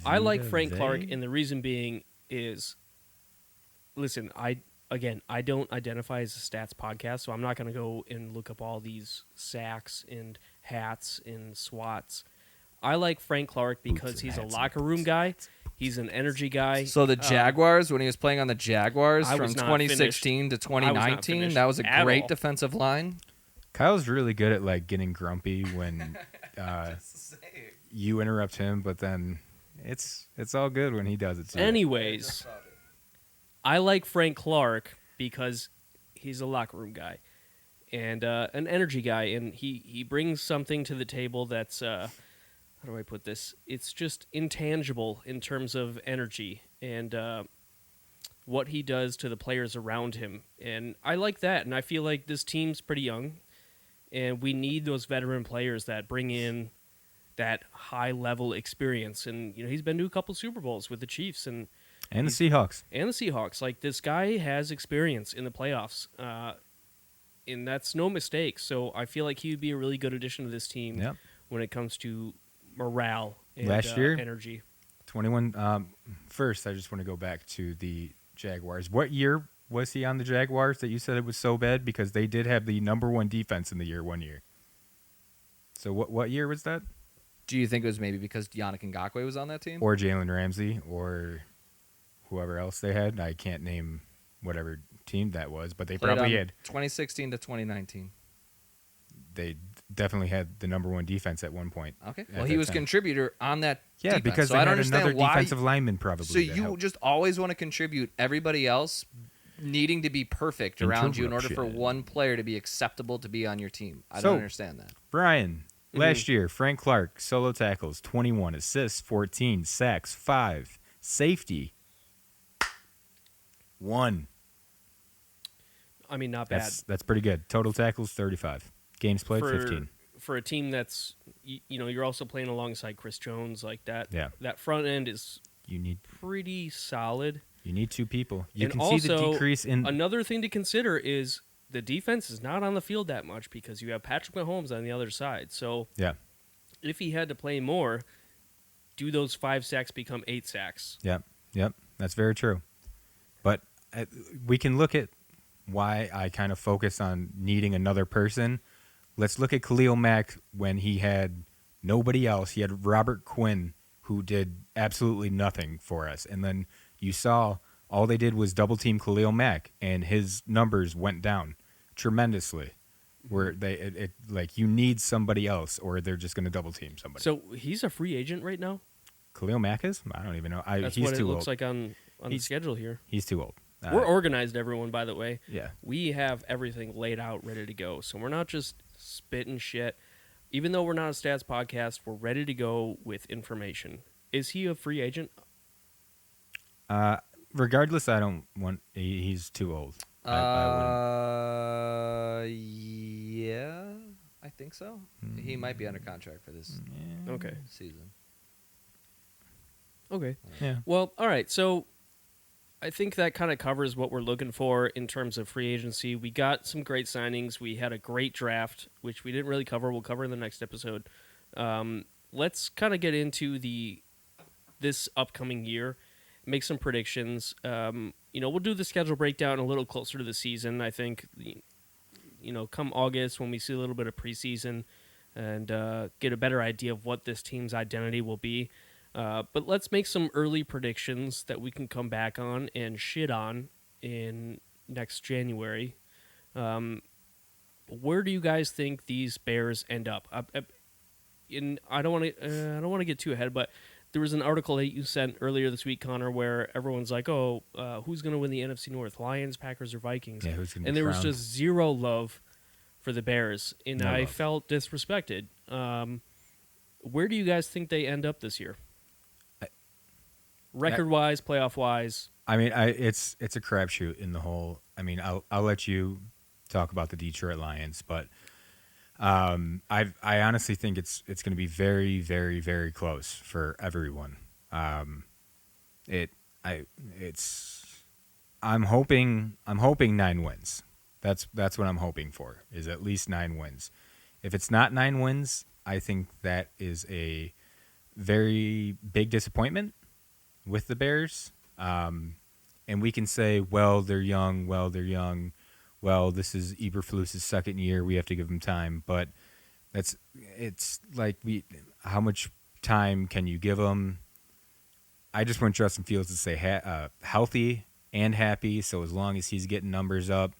I like Vita Frank Clark, Vey? and the reason being is, listen, I don't identify as a stats podcast, so I'm not going to go and look up all these sacks and hats and swats. I like Frank Clark because Boots and he's a hats and locker room boots. guy. He's an energy guy. So the Jaguars, when he was playing on the Jaguars I from was not 2016 to not 2019, finished that was a at great all. defensive line. Kyle's really good at like getting grumpy when you interrupt him, but then it's all good when he does it too. Anyways, I like Frank Clark because he's a locker room guy and an energy guy, and he brings something to the table that's how do I put this? It's just intangible in terms of energy and what he does to the players around him, and I like that. And I feel like this team's pretty young, and we need those veteran players that bring in that high level experience. And he's been to a couple Super Bowls with the Chiefs and the Seahawks. Like, this guy has experience in the playoffs, and that's no mistake. So I feel like he would be a really good addition to this team when it comes to morale and Last year, energy. 21. First, I just want to go back to the Jaguars. What year was he on the Jaguars that you said it was so bad? Because they did have the number one defense in the year one year. So what year was that? Do you think it was maybe because Yannick Ngakoue was on that team? Or Jalen Ramsey or whoever else they had? I can't name whatever team that was, but they probably had 2016 to 2019. They definitely had the number one defense at one point. Okay. Well, he was a contributor on that defense. Because so they I don't had understand another why, defensive lineman probably. So you just always want to contribute, everybody else needing to be perfect around you in order for one player to be acceptable to be on your team. I don't understand that. Brian, last year, Frank Clark, solo tackles, 21, assists, 14, sacks, 5, safety, 1. I mean, not bad. That's pretty good. Total tackles, 35. Games played, 15. For a team that's, you're also playing alongside Chris Jones like that. Yeah. That front end is pretty solid. You need 2 people. You And can also, see the decrease in... Another thing to consider is the defense is not on the field that much because you have Patrick Mahomes on the other side. So if he had to play more, do those 5 sacks become 8 sacks? Yep. That's very true. But we can look at why I kind of focus on needing another person. Let's look at Khalil Mack when he had nobody else. He had Robert Quinn, who did absolutely nothing for us. And then you saw all they did was double team Khalil Mack, and his numbers went down tremendously. Where you need somebody else, or they're just going to double team somebody. So he's a free agent right now? Khalil Mack is? I don't even know. That's he's what too it looks old. like on the schedule here. He's too old. We're organized, everyone, by the way. Yeah. We have everything laid out, ready to go. So we're not just spitting shit. Even though we're not a stats podcast, we're ready to go with information. Is he a free agent? Regardless, I don't want... He's too old. Yeah, I think so. He might be under contract for this season. Okay. Yeah. Well, all right. So I think that kind of covers what we're looking for in terms of free agency. We got some great signings. We had a great draft, which we didn't really cover. We'll cover in the next episode. Let's kind of get into this upcoming year, make some predictions. We'll do the schedule breakdown a little closer to the season. I think, come August when we see a little bit of preseason and get a better idea of what this team's identity will be. But let's make some early predictions that we can come back on and shit on in next January. Where do you guys think these Bears end up? I don't want to get too ahead, but there was an article that you sent earlier this week, Konnor, where everyone's like, who's going to win the NFC North? Lions, Packers, or Vikings? Yeah, who's going to And there was just zero love for the Bears, and I love. felt disrespected. Where do you guys think they end up this year? Record-wise, playoff-wise? I mean, it's a crapshoot in the whole. I mean, I'll let you talk about the Detroit Lions, but I honestly think it's going to be very, very, very close for everyone. I'm hoping 9 wins. That's what I'm hoping for, is at least 9 wins. If it's not 9 wins, I think that is a very big disappointment with the Bears. And we can say, well, they're young. Well, this is Eberflus's second year. We have to give him time. But it's like, how much time can you give him? I just want Justin Fields to stay healthy and happy. So as long as he's getting numbers up,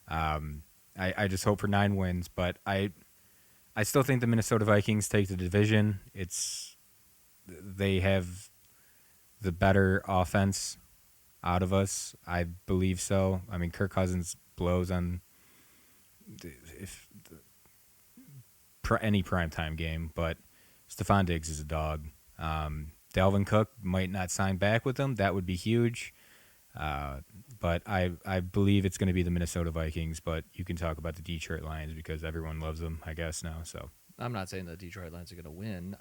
I just hope for 9 wins. But I still think the Minnesota Vikings take the division. They have the better offense out of us. I believe so. I mean, Kirk Cousins blows on any primetime game, but Stephon Diggs is a dog. Dalvin Cook might not sign back with them. That would be huge. But I believe it's going to be the Minnesota Vikings, but you can talk about the Detroit Lions because everyone loves them, I guess, now. So I'm not saying the Detroit Lions are going to win.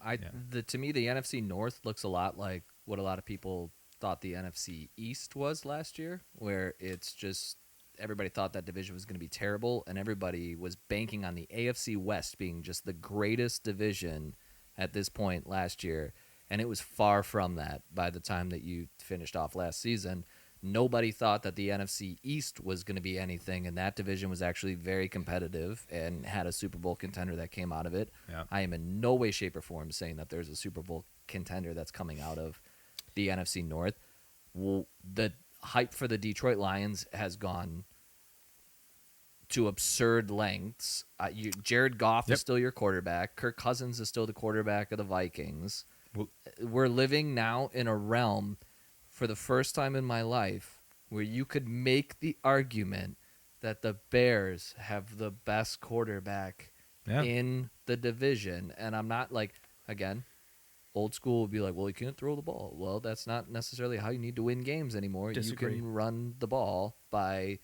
To me, the NFC North looks a lot like what a lot of people thought the NFC East was last year, where it's just everybody thought that division was going to be terrible, and everybody was banking on the AFC West being just the greatest division at this point last year, and it was far from that by the time that you finished off last season. Nobody thought that the NFC East was going to be anything, and that division was actually very competitive and had a Super Bowl contender that came out of it. Yeah. I am in no way, shape, or form saying that there's a Super Bowl contender that's coming out of the NFC North. Well, the hype for the Detroit Lions has gone to absurd lengths. Jared Goff is still your quarterback. Kirk Cousins is still the quarterback of the Vikings. Well, we're living now in a realm for the first time in my life where you could make the argument that the Bears have the best quarterback in the division. And I'm not like, again, old school would be like, well, you can't throw the ball. Well, that's not necessarily how you need to win games anymore. Disagree. You can run the ball by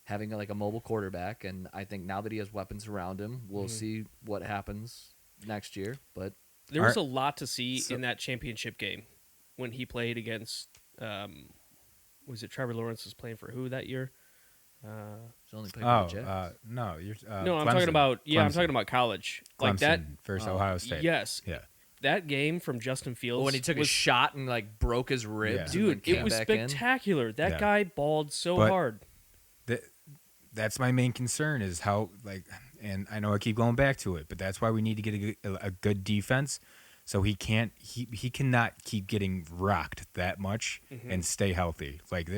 having like a mobile quarterback. And I think now that he has weapons around him, we'll see what happens next year. But there was a lot to see in that championship game when he played against was it Trevor Lawrence was playing for who that year? he's only playing for the Jets. No, you're No, I'm talking about I'm talking about college. Like that Clemson versus Ohio State. Yes. Yeah. That game from Justin Fields When he took a shot and like broke his ribs, Yeah. and dude, then came it was back in. spectacular. That Yeah. guy balled so But- hard. That's my main concern is how, like, and I know I keep going back to it, but that's why we need to get a good defense. So he cannot keep getting rocked that much and stay healthy. Like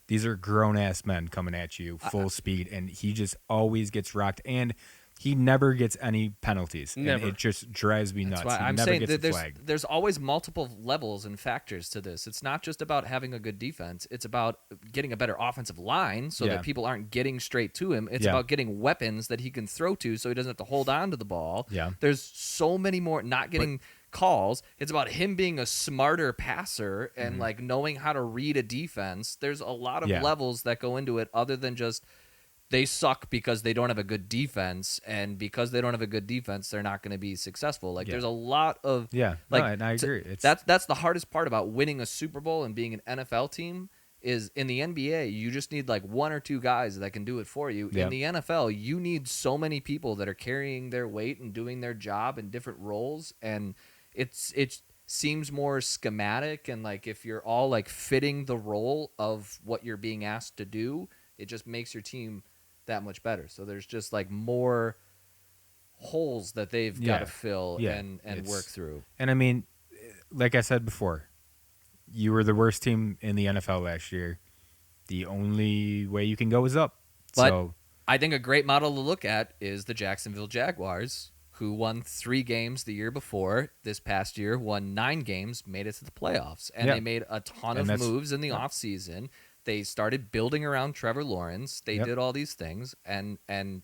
these are grown ass men coming at you full speed, and he just always gets rocked, and he never gets any penalties. Never. And it just drives me nuts. That's why He I'm never saying gets that a flag. there's always multiple levels and factors to this. It's not just about having a good defense. It's about getting a better offensive line so Yeah. that people aren't getting straight to him. It's Yeah. about getting weapons that he can throw to so he doesn't have to hold on to the ball. Yeah. There's so many more not getting calls. It's about him being a smarter passer and like knowing how to read a defense. There's a lot of Yeah. levels that go into it other than just they suck because they don't have a good defense, and because they don't have a good defense, they're not going to be successful. Like there's a lot of Yeah. like No, and I agree. that's the hardest part about winning a Super Bowl and being an NFL team is in the NBA you just need like one or two guys that can do it for you. Yeah. In the NFL, you need so many people that are carrying their weight and doing their job in different roles, and it seems more schematic, and like if you're all like fitting the role of what you're being asked to do, it just makes your team that much better. So there's just like more holes that they've got to fill and work through. And I mean, like I said before, you were the worst team in the NFL last year. The only way you can go is up. But So I think a great model to look at is the Jacksonville Jaguars, who won 3 games the year before. This past year, won 9 games, made it to the playoffs. And Yeah. they made a ton And of that's- moves in the offseason. They started building around Trevor Lawrence. They Yep. did all these things, and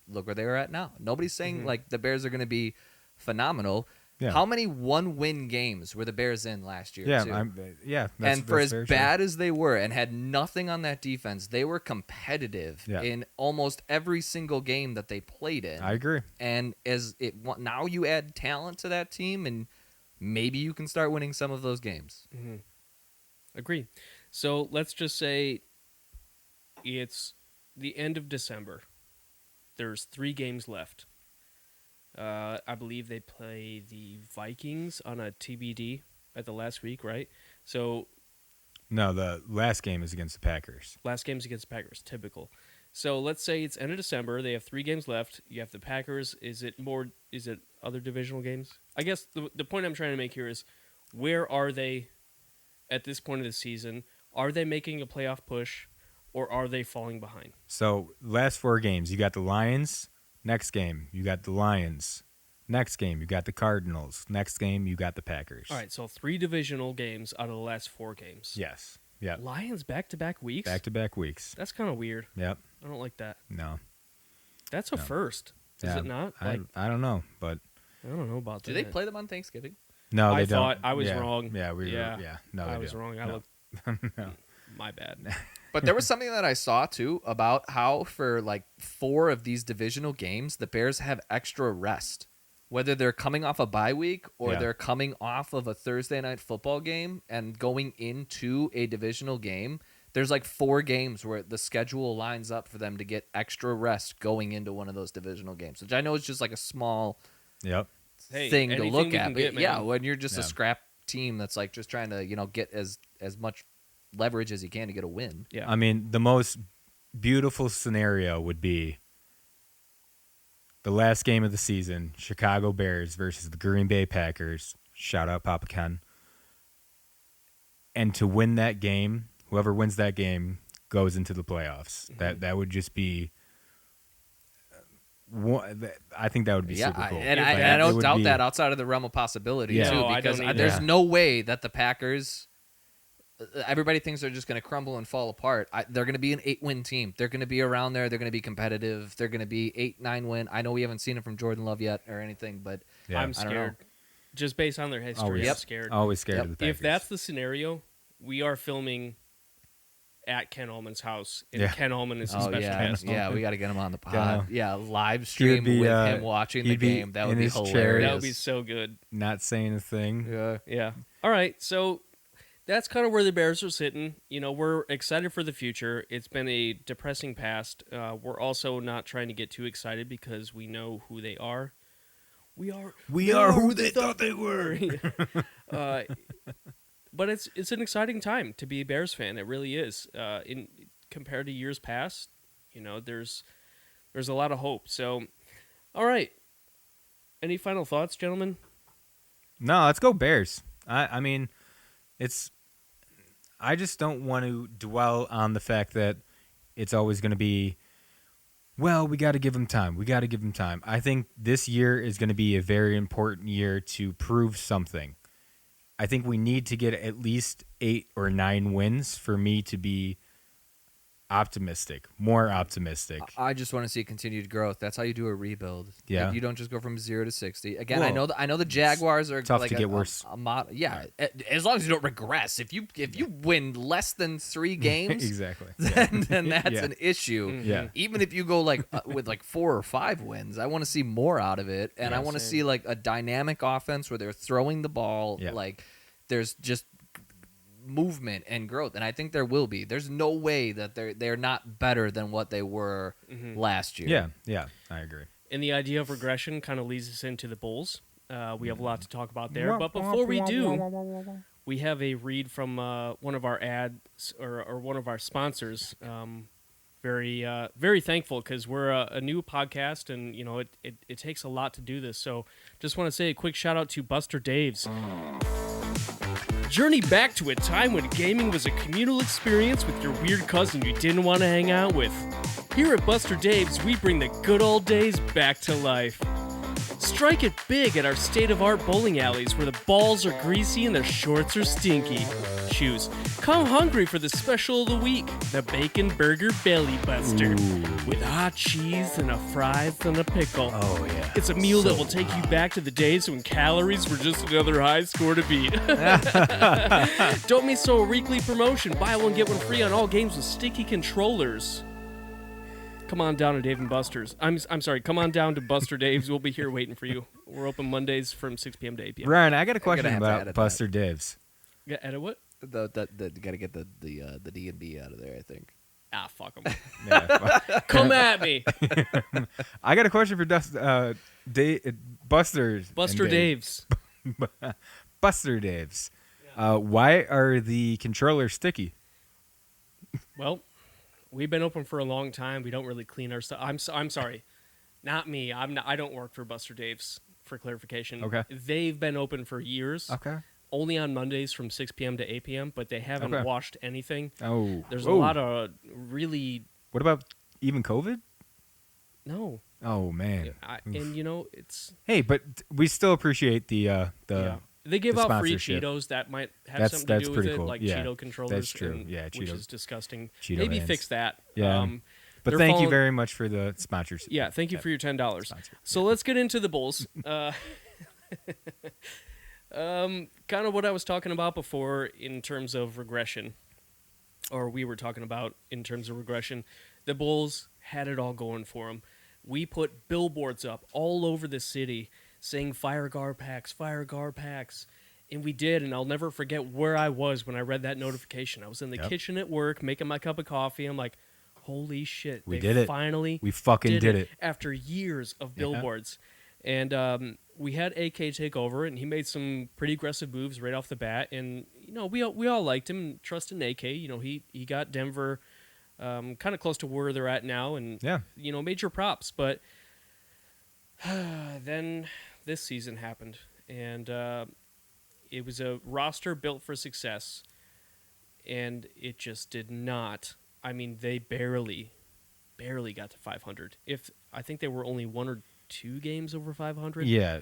look where they are at now. Nobody's saying like the Bears are going to be phenomenal. Yeah. How many 1-win games were the Bears in last year? yeah, too? That's, And for that's as very bad as they were and had nothing on that defense, they were competitive Yeah. in almost every single game that they played in. true. I agree. And now you add talent to that team, and maybe you can start winning some of those games. Agree. So let's just say it's the end of December. There's 3 games left. I believe they play the Vikings on a TBD at the last week, right? So No, the last game is against the Packers. last game's against the Packers, typical. So let's say it's end of December. They have 3 games left. You have the Packers. Is it other divisional games? I guess the point I'm trying to make here is where are they at this point of the season? Are they making a playoff push, or are they falling behind? So last 4 games, you got the Lions. Next game, you got the Lions. Next game, you got the Cardinals. Next game, you got the Packers. All right, so 3 divisional games out of the last 4 games. Yes. Yep. Lions back-to-back weeks? Back-to-back weeks. That's kind of weird. Yep. I don't like that. No. That's a first. Is Yeah. it not? I don't know, but I don't know about Do that. they play them on Thanksgiving? no, they I don't. thought I was Yeah. wrong. Yeah, we Yeah. were. Yeah, no, I they was don't. wrong. I No. looked. No. My bad. But there was something that I saw too about how for like 4 of these divisional games, the Bears have extra rest. Whether they're coming off a bye week or Yeah. they're coming off of a Thursday night football game and going into a divisional game, there's like 4 games where the schedule lines up for them to get extra rest going into one of those divisional games, which I know is just like a small Yep. Hey, thing to anything look we can at. But get, man. yeah, when you're just Yeah. a scrap team that's like just trying to, get as much leverage as you can to get a win. Yeah. I mean, the most beautiful scenario would be the last game of the season, Chicago Bears versus the Green Bay Packers. Shout out Papa Ken. And to win that game, whoever wins that game goes into the playoffs. Mm-hmm. That would just be. I think that would be super cool. And Like, I it don't would doubt be- that outside of the realm of possibility Yeah. too, No, I because don't either. there's Yeah. no way that the Packers. Everybody thinks they're just going to crumble and fall apart. They're going to be an 8-win team. They're going to be around there. They're going to be competitive. They're going to be 8-9 win. I know we haven't seen it from Jordan Love yet or anything, but Yeah. I'm I don't know. scared. Just based on their history, Always, I'm scared. always scared Yep. of the Packers. If that's the scenario, we are filming at Ken Ullman's house, and Yeah. Ken Ullman is a oh special yeah, guest. yeah, we got to get him on the Yeah. pod. Yeah, live He stream would be, with him watching the he'd be game. That would in be his chair. hilarious. That would be so good. Not saying a thing. Yeah. Yeah. All right. So that's kind of where the Bears are sitting. We're excited for the future. It's been a depressing past. We're also not trying to get too excited because we know who they are. We are who they thought they were. But it's an exciting time to be a Bears fan. It really is. In compared to years past, there's a lot of hope. So, all right. Any final thoughts, gentlemen? No, let's go Bears. I mean, I just don't want to dwell on the fact that it's always going to be, well, we got to give them time. We got to give them time. I think this year is going to be a very important year to prove something. I think we need to get at least 8 or 9 wins for me to be more optimistic. I just want to see continued growth. That's how you do a rebuild. Yeah. Like, you don't just go from 0 to 60. Again, Well, I know the Jaguars are tough like to get worse. Yeah, as long as you don't regress. If you win less than 3 games, Exactly. then that's Yeah. an issue. Yeah. Even if you go with 4 or 5 wins, I want to see more out of it, and Yeah, I want to same. see like a dynamic offense where they're throwing the ball. Yeah. Like there's just movement and growth, and I think there will be. There's no way that they're not better than what they were last year. Yeah, I agree. And the idea of regression kind of leads us into the Bulls. We have a lot to talk about there. But before we do, we have a read from one of our ads or one of our sponsors. Very thankful because we're a new podcast, and it takes a lot to do this. So just want to say a quick shout out to Buster Daves. Journey back to a time when gaming was a communal experience with your weird cousin you didn't want to hang out with. Here at Buster Dave's, we bring the good old days back to life. Strike it big at our state-of-art bowling alleys where the balls are greasy and the shorts are stinky. Choose. Come hungry for the special of the week, the Bacon Burger Belly Buster. With hot cheese and a fries and a pickle. Oh, yeah. It's a meal that will take you back to the days when calories were just another high score to beat. Don't miss our weekly promotion. Buy one, get one free on all games with sticky controllers. Come on down to Dave and Buster's. I'm sorry. Come on down to Buster Dave's. We'll be here waiting for you. We're open Mondays from 6 p.m. to 8 p.m. Ryan, I got a question have to about edit Buster Dave's. Yeah, edit what? You got to get the D&B out of there, I think. Ah, fuck them. Yeah. Come at me. I got a question for Buster. Buster Dave's. Buster Dave's. Why are the controllers sticky? Well, we've been open for a long time. We don't really clean our stuff. I'm sorry. Not me. I don't work for Buster Dave's, for clarification. Okay. They've been open for years. Okay. Only on Mondays from 6 p.m. to 8 p.m., but they haven't Okay. washed anything. Oh. There's Whoa. a lot of really... What about even COVID? No. Oh man. And, it's... Hey, but we still appreciate the Yeah. They give the out free sponsorship. Cheetos. That might have That's- something that's to do with pretty it, cool. like Yeah, Cheeto controllers. that's true. and- Yeah, which Cheeto- is disgusting. Cheeto Maybe hands. fix that. Yeah. But they're thank you following- very much for the sponsorship. Yeah, thank you for your $10. Sponsor. So let's get into the Bulls. Kind of what I was talking about before in terms of regression, or we were talking about in terms of regression. The Bulls had it all going for them. We put billboards up all over the city saying fire guard packs, and we did. And I'll never forget where I was when I read that notification. I was in the kitchen at work making my cup of coffee. I'm like, holy shit, We they did it. finally We fucking did it. after years of Yeah. billboards. And we had AK take over, and he made some pretty aggressive moves right off the bat. And we all liked him and trusted AK. He got Denver kind of close to where they're at now, and Yeah. major props. But then this season happened, and it was a roster built for success, and it just did not. I mean, they barely got to 500. I think they were only 1 or 2 games over 500. Yeah.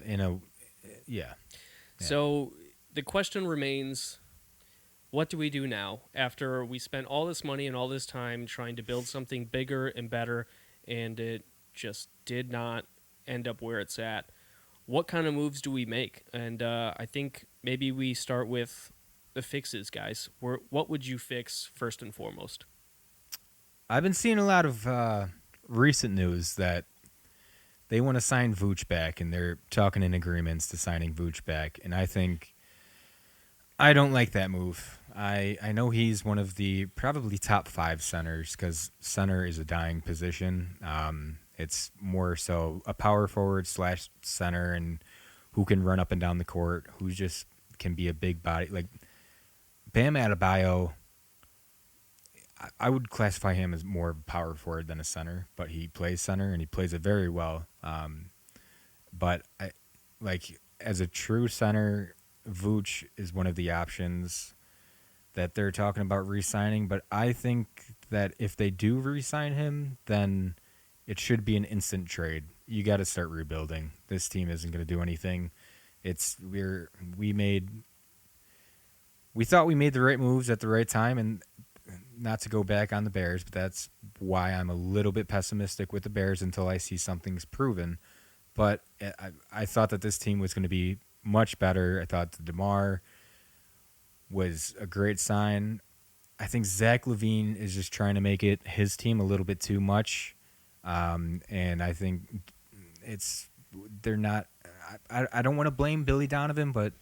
Yeah. So the question remains, what do we do now after we spent all this money and all this time trying to build something bigger and better, and it just did not end up where it's at? What kind of moves do we make? And I think maybe we start with the fixes, guys. What would you fix first and foremost? I've been seeing a lot of recent news that they want to sign Vooch back, and they're talking in agreements to signing Vooch back. And I don't like that move. I know he's one of the probably top 5 centers, because center is a dying position. It's more so a power forward / center, and who can run up and down the court, who just can be a big body. Like Bam Adebayo, I would classify him as more of a power forward than a center, but he plays center, and he plays it very well. But as a true center, Vooch is one of the options that they're talking about re-signing. But I think that if they do re-sign him, then it should be an instant trade. You got to start rebuilding. This team isn't going to do anything. We thought we made the right moves at the right time, and not to go back on the Bears, but that's why I'm a little bit pessimistic with the Bears until I see something's proven. But I thought that this team was going to be much better. I thought the DeMar was a great sign. I think Zach LaVine is just trying to make it his team a little bit too much. And I think they're not. I don't want to blame Billy Donovan, but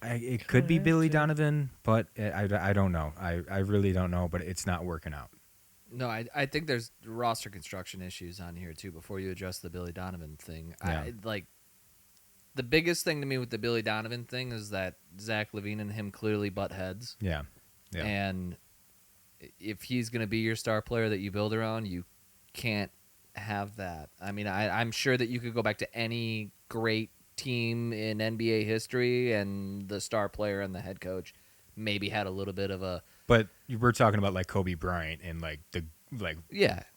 it could be Billy Donovan, but I don't know. I really don't know, but it's not working out. No, I think there's roster construction issues on here too. Before you address the Billy Donovan thing, Yeah. The biggest thing to me with the Billy Donovan thing is that Zach LaVine and him clearly butt heads. Yeah. And if he's going to be your star player that you build around, you can't have that. I mean, I'm sure that you could go back to any great team in NBA history, and the star player and the head coach maybe had a little bit of a. But we're talking about like Kobe Bryant and The good.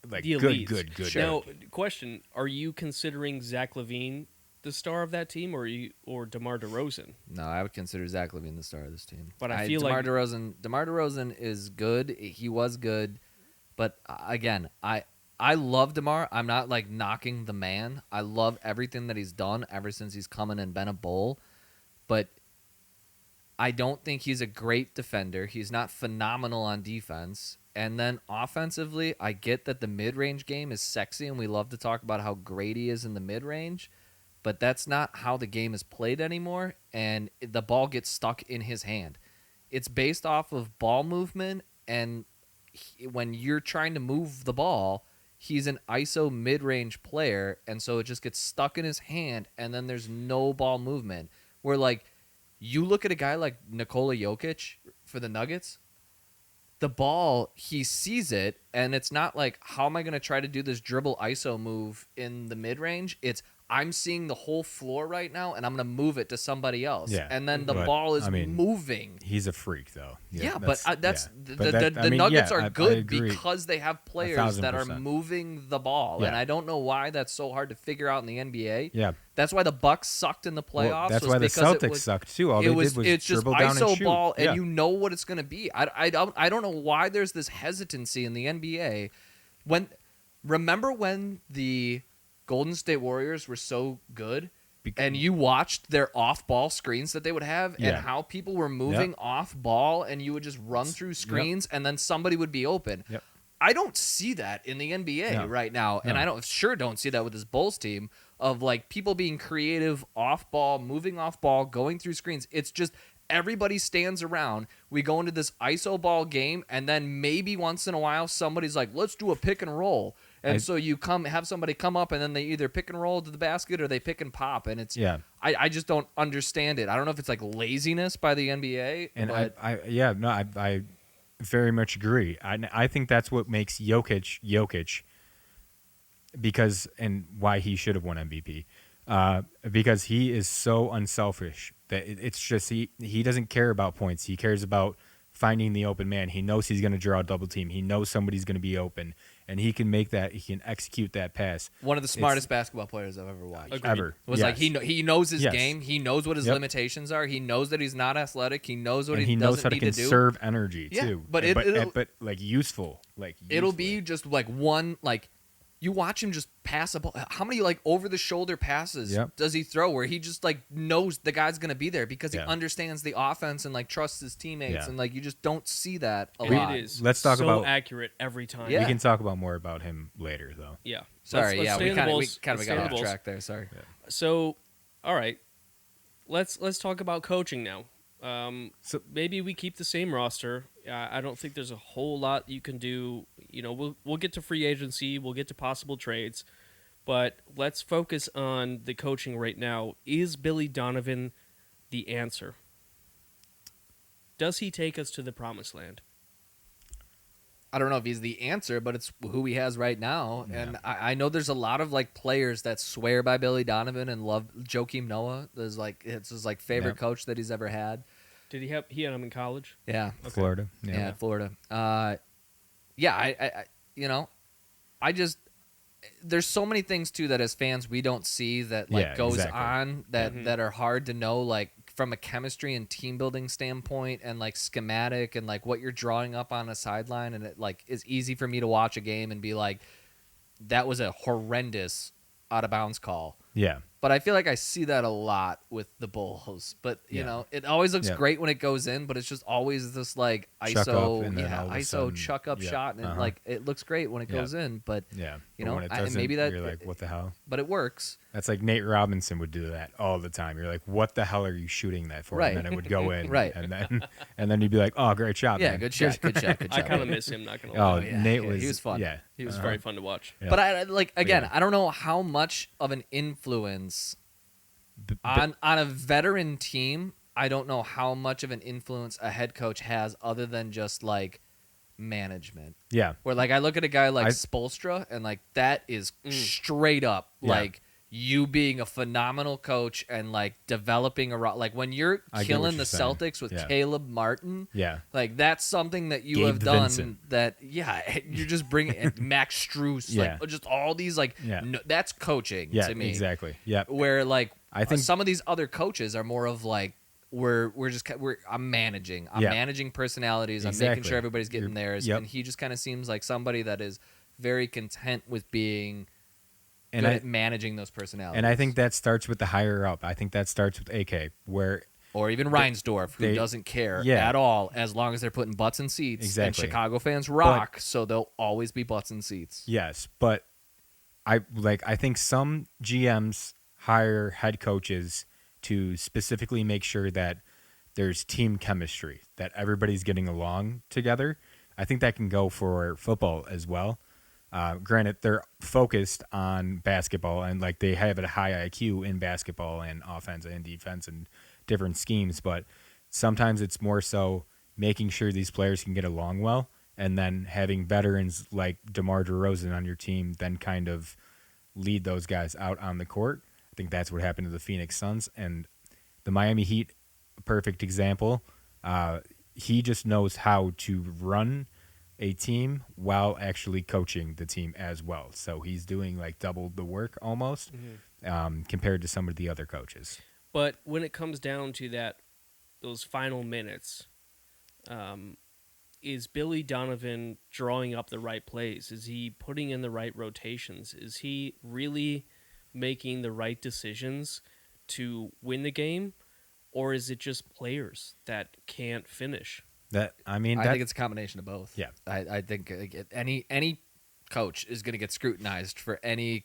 elites. Now, question: are you considering Zach LaVine the star of that team, or DeMar DeRozan? No, I would consider Zach LaVine the star of this team. But I feel DeMar like DeMar DeRozan is good. He was good, but again, I love DeMar. I'm not like knocking the man. I love everything that he's done ever since he's come in and been a Bull, but I don't think he's a great defender. He's not phenomenal on defense. And then offensively, I get that the mid-range game is sexy, and we love to talk about how great he is in the mid-range, but that's not how the game is played anymore, and the ball gets stuck in his hand. It's based off of ball movement, and when you're trying to move the ball, he's an ISO mid-range player, and so it just gets stuck in his hand, and then there's no ball movement. Where, like, you look at a guy like Nikola Jokic for the Nuggets, the ball, he sees it, And it's not like, how am I going to try to do this dribble ISO move in the mid-range? It's, I'm seeing the whole floor right now, and I'm going to move it to somebody else. Yeah. And then the But, ball is I mean, moving. He's a freak, though. Yeah, but But the Nuggets are I good agree. because they have players that are 1,000%. moving the ball. Yeah. And I don't know why that's so hard to figure out in the NBA. Yeah. That's why the Bucks sucked in the playoffs. Well, that's was why the because Celtics sucked, too. All they did was it's just dribble down ISO and shoot. ball, and Yeah. you know what it's going to be. I don't know why there's this hesitancy in the NBA. Remember when the Golden State Warriors were so good, and you watched their off-ball screens that they would have, and how people were moving off-ball, and you would just run through screens, and then somebody would be open. Yep. I don't see that in the NBA right now, and I don't see that with this Bulls team of like people being creative off-ball, moving off-ball, going through screens. It's just everybody stands around. We go into this ISO ball game, and then maybe once in a while somebody's like, "Let's do a pick and roll." And so you have somebody come up, and then they either pick and roll to the basket or they pick and pop, and it's I just don't understand it. I don't know if it's like laziness by the NBA. And but I very much agree. I think that's what makes Jokic because and why he should have won MVP. Because he is so unselfish that it's just he doesn't care about points. He cares about finding the open man. He knows he's going to draw a double team. He knows somebody's going to be open, and he can make that. He can execute that pass. One of the smartest basketball players I've ever watched. Agreed. Ever It was like he knows his game. He knows what his Yep. limitations are. He knows that he's not athletic. He knows what and he knows doesn't how to need to do. conserve energy Yeah, too. but but like useful. It'll be just like one like. You watch him just pass a ball. How many like over the shoulder passes does he throw where he just like knows the guy's gonna be there because he understands the offense and like trusts his teammates and like you just don't see that a lot. It is Let's talk so about- accurate every time. Yeah. We can talk about more about him later though. Yeah. Sorry, Let's stay we in the kind Bulls. of Let's got stay in the off Bulls. track there. Sorry. So, all right, let's talk about coaching now. So- Maybe we keep the same roster. I don't think there's a whole lot you can do. You know, we'll get to free agency. We'll get to possible trades, but let's focus on the coaching right now. Is Billy Donovan the answer? Does he take us to the promised land? I don't know if he's the answer, but it's who he has right now. Yeah. And I know there's a lot of like players that swear by Billy Donovan and love Joakim Noah. There's like it's his like favorite coach that he's ever had. Did he had him in college? Yeah, Florida. yeah, Florida. I you know, I just there's so many things too that as fans we don't see that like goes on that are hard to know like from a chemistry and team building standpoint and like schematic and like what you're drawing up on a sideline, and it like is easy for me to watch a game and be like that was a horrendous out of bounds call. Yeah. But I feel like I see that a lot with the Bulls. But, you know, it always looks great when it goes in, but it's just always this, like, Chuck ISO, up, and then all of a ISO sudden- chuck-up shot. And, like, it looks great when it goes in. But, Yeah. you But know, when it and doesn't, maybe that... you're like, what the hell? But it works. That's like Nate Robinson would do that all the time. You're like, what the hell are you shooting that for? Right. And then it would go in. Right. And then you'd be like, oh, great shot, Yeah, man. good shot, good shot, good I shot. kind of miss him. Not gonna Oh, lie. yeah, Nate yeah, was... he was fun. Yeah. He was very fun to watch. Yeah. But, I like again, yeah. I don't know how much of an influence... On a veteran team, I don't know how much of an influence a head coach has other than just like management. Yeah. Where like I look at a guy like Spoelstra and like that is straight up like you being a phenomenal coach and like developing like when you're I get killing what the you're saying. Celtics with Yeah. Caleb Martin. Yeah. Like that's something that you Gabe have done Vincent. that you're just bringing and Max Strus like just all these like that's coaching Yeah, to me. exactly. Yeah. Where like I think some of these other coaches are more of like I'm managing. I'm managing personalities. I'm making Exactly. sure everybody's getting You're- theirs. yep. And he just kind of seems like somebody that is very content with being And good I- at managing those personalities. And I think that starts with the higher up. I think that starts with AK, where or even Reinsdorf, who they- doesn't care yeah. at all as long as they're putting butts in seats. Exactly. And Chicago fans rock, so they'll always be butts in seats. yes, but I think some GMs hire head coaches to specifically make sure that there's team chemistry, that everybody's getting along together. I think that can go for football as well. Granted, they're focused on basketball and like they have a high IQ in basketball and offense and defense and different schemes, but sometimes it's more so making sure these players can get along well and then having veterans like DeMar DeRozan on your team then kind of lead those guys out on the court. I think that's what happened to the Phoenix Suns and the Miami Heat. A perfect example. He just knows how to run a team while actually coaching the team as well. So he's doing like double the work almost compared to some of the other coaches. But when it comes down to those final minutes, is Billy Donovan drawing up the right plays? Is he putting in the right rotations? Is he really making the right decisions to win the game? Or is it just players that can't finish? I think it's a combination of both. Yeah. I think any coach is going to get scrutinized for any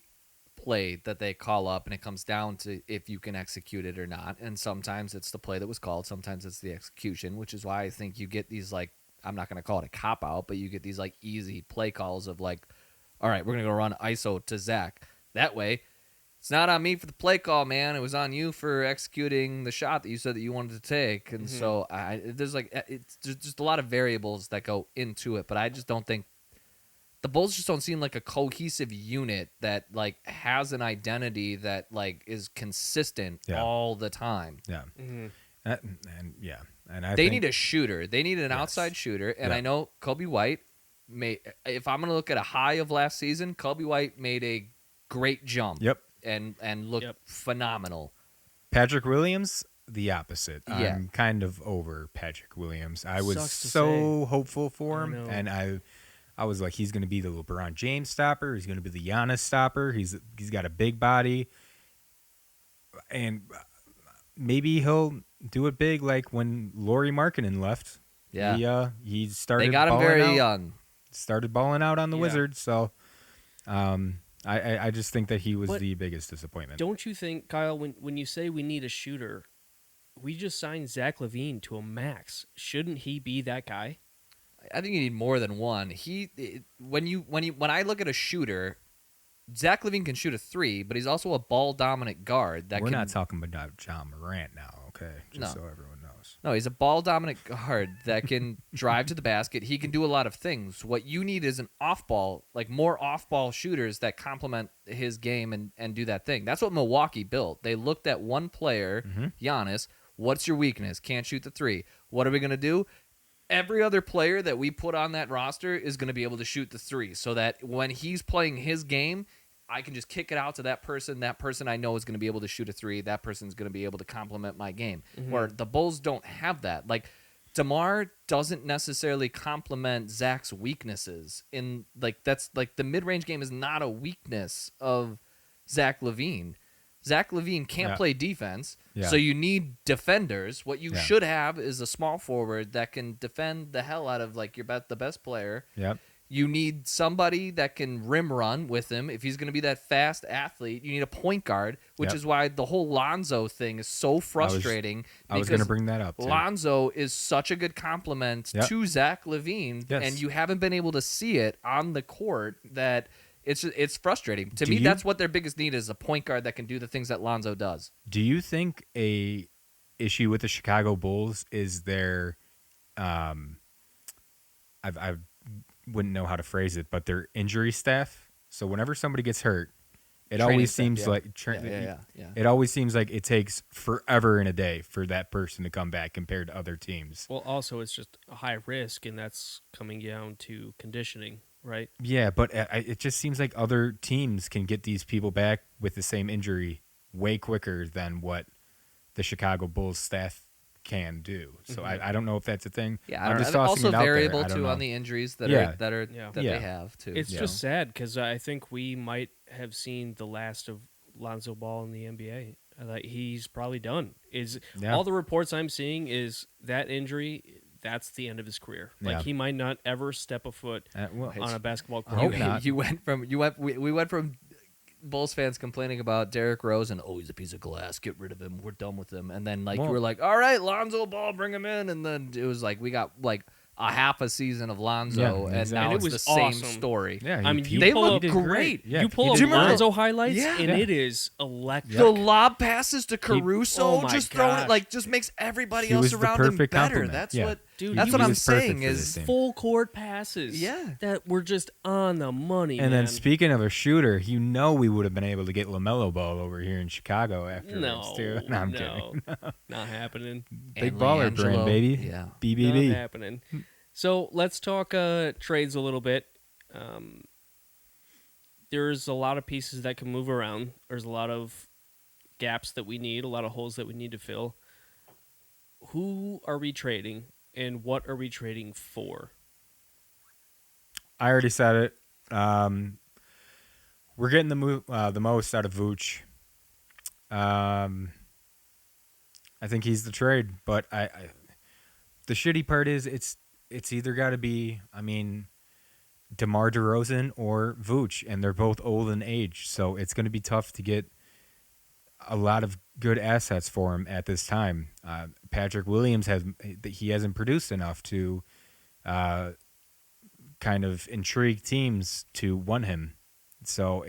play that they call up, and it comes down to if you can execute it or not. And sometimes it's the play that was called. Sometimes it's the execution, which is why I think you get these, like, I'm not going to call it a cop-out, but you get these, like, easy play calls of, like, all right, we're going to go run ISO to Zach. That way, it's not on me for the play call, man. It was on you for executing the shot that you said that you wanted to take. And so there's just a lot of variables that go into it, but I just don't think the Bulls just don't seem like a cohesive unit that like has an identity that like is consistent all the time. Yeah. Mm-hmm. And I they think, need a shooter. They need an outside shooter. And I know Kobe White if I'm going to look at a high of last season, Kobe White made a great jump. Yep. And looked phenomenal. Patrick Williams, the opposite. Yeah. I'm kind of over Patrick Williams. I was Sucks to so hopeful for him, know. and I was like, he's going to be the LeBron James stopper. He's going to be the Giannis stopper. He's got a big body, and maybe he'll do it big like when Lauri Markkanen left. Yeah, he started. They got him very young. Started balling out on the Wizards, so. I just think that he was the biggest disappointment. Don't you think, Kyle, when you say we need a shooter, we just signed Zach LaVine to a max. Shouldn't he be that guy? I think you need more than one. When I look at a shooter, Zach LaVine can shoot a three, but he's also a ball dominant guard. We're not talking about John Morant now, okay? So everyone knows. No, he's a ball dominant guard that can drive to the basket. He can do a lot of things. What you need is an off ball, like more off ball shooters that complement his game and do that thing. That's what Milwaukee built. They looked at one player, Giannis. What's your weakness? Can't shoot the three. What are we going to do? Every other player that we put on that roster is going to be able to shoot the three so that when he's playing his game, I can just kick it out to that person. That person I know is going to be able to shoot a three. That person's going to be able to complement my game. Where the Bulls don't have that. Like, DeMar doesn't necessarily complement Zach's weaknesses. That's like the mid-range game is not a weakness of Zach LaVine. Zach LaVine can't play defense, so you need defenders. What you should have is a small forward that can defend the hell out of like the best player. Yep. You need somebody that can rim run with him. If he's going to be that fast athlete, you need a point guard, which is why the whole Lonzo thing is so frustrating. I was going to bring that up, too. Lonzo is such a good complement to Zach LaVine, and you haven't been able to see it on the court that it's frustrating. To me, that's what their biggest need is, a point guard that can do the things that Lonzo does. Do you think a issue with the Chicago Bulls is their I wouldn't know how to phrase it, but their injury staff? So whenever somebody gets hurt, it always seems like it always seems like it takes forever in a day for that person to come back compared to other teams. Well, also it's just a high risk, and that's coming down to conditioning, right? Yeah, but it just seems like other teams can get these people back with the same injury way quicker than what the Chicago Bulls staff can do. So I don't know if that's a thing. Yeah, I'm just tossing also it out variable there. too on the injuries that they have too. It's just sad because I think we might have seen the last of Lonzo Ball in the NBA. He's probably done. All the reports I'm seeing is that injury. That's the end of his career. He might not ever step a foot on a basketball court. We went from Bulls fans complaining about Derrick Rose and he's a piece of glass. Get rid of him. We're done with him. And then you were like, all right, Lonzo Ball, bring him in. And then it was like we got like a half a season of Lonzo, and now it's the same story. Yeah, I mean, they look great. Yeah, you pull up Lonzo highlights, and it is electric. The lob passes to Caruso, Oh my just throwing gosh. it just makes everybody else around him better. compliment. That's Yeah. what Dude, That's he what I'm was perfect saying for this is team. full court passes. Yeah. That were just on the money, And man. then speaking of a shooter, we would have been able to get LaMelo Ball over here in Chicago afterwards no, too. No, I'm kidding. not happening. Big And baller brand, LiAngelo, baby. yeah. Not BBB. happening. So let's talk trades a little bit. There's a lot of pieces that can move around. There's a lot of gaps that we need, a lot of holes that we need to fill. Who are we trading, and what are we trading for? I already said it. We're getting the most out of Vooch. I think he's the trade, but the shitty part is it's either got to be, DeMar DeRozan or Vooch, and they're both old in age, so it's going to be tough to get a lot of good assets for him at this time. Patrick Williams hasn't produced enough to kind of intrigue teams to want him. So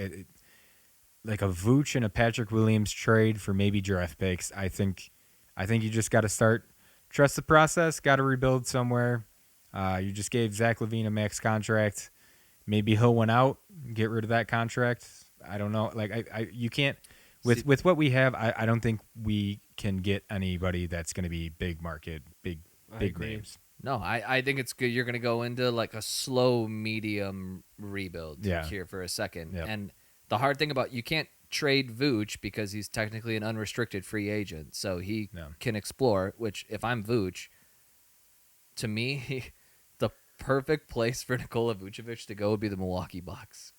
like a Vooch and a Patrick Williams trade for maybe draft picks. I think you just got to trust the process. Got to rebuild somewhere. You just gave Zach LaVine a max contract. Maybe he'll win out, get rid of that contract. I don't know. Like you can't with what we have. I don't think we can get anybody that's going to be big market, big names. No, I think it's good. You're going to go into like a slow, medium rebuild here for a second. Yep. And the hard thing about you can't trade Vooch because he's technically an unrestricted free agent, so he can explore. Which, if I'm Vooch, to me, the perfect place for Nikola Vucevic to go would be the Milwaukee Bucks,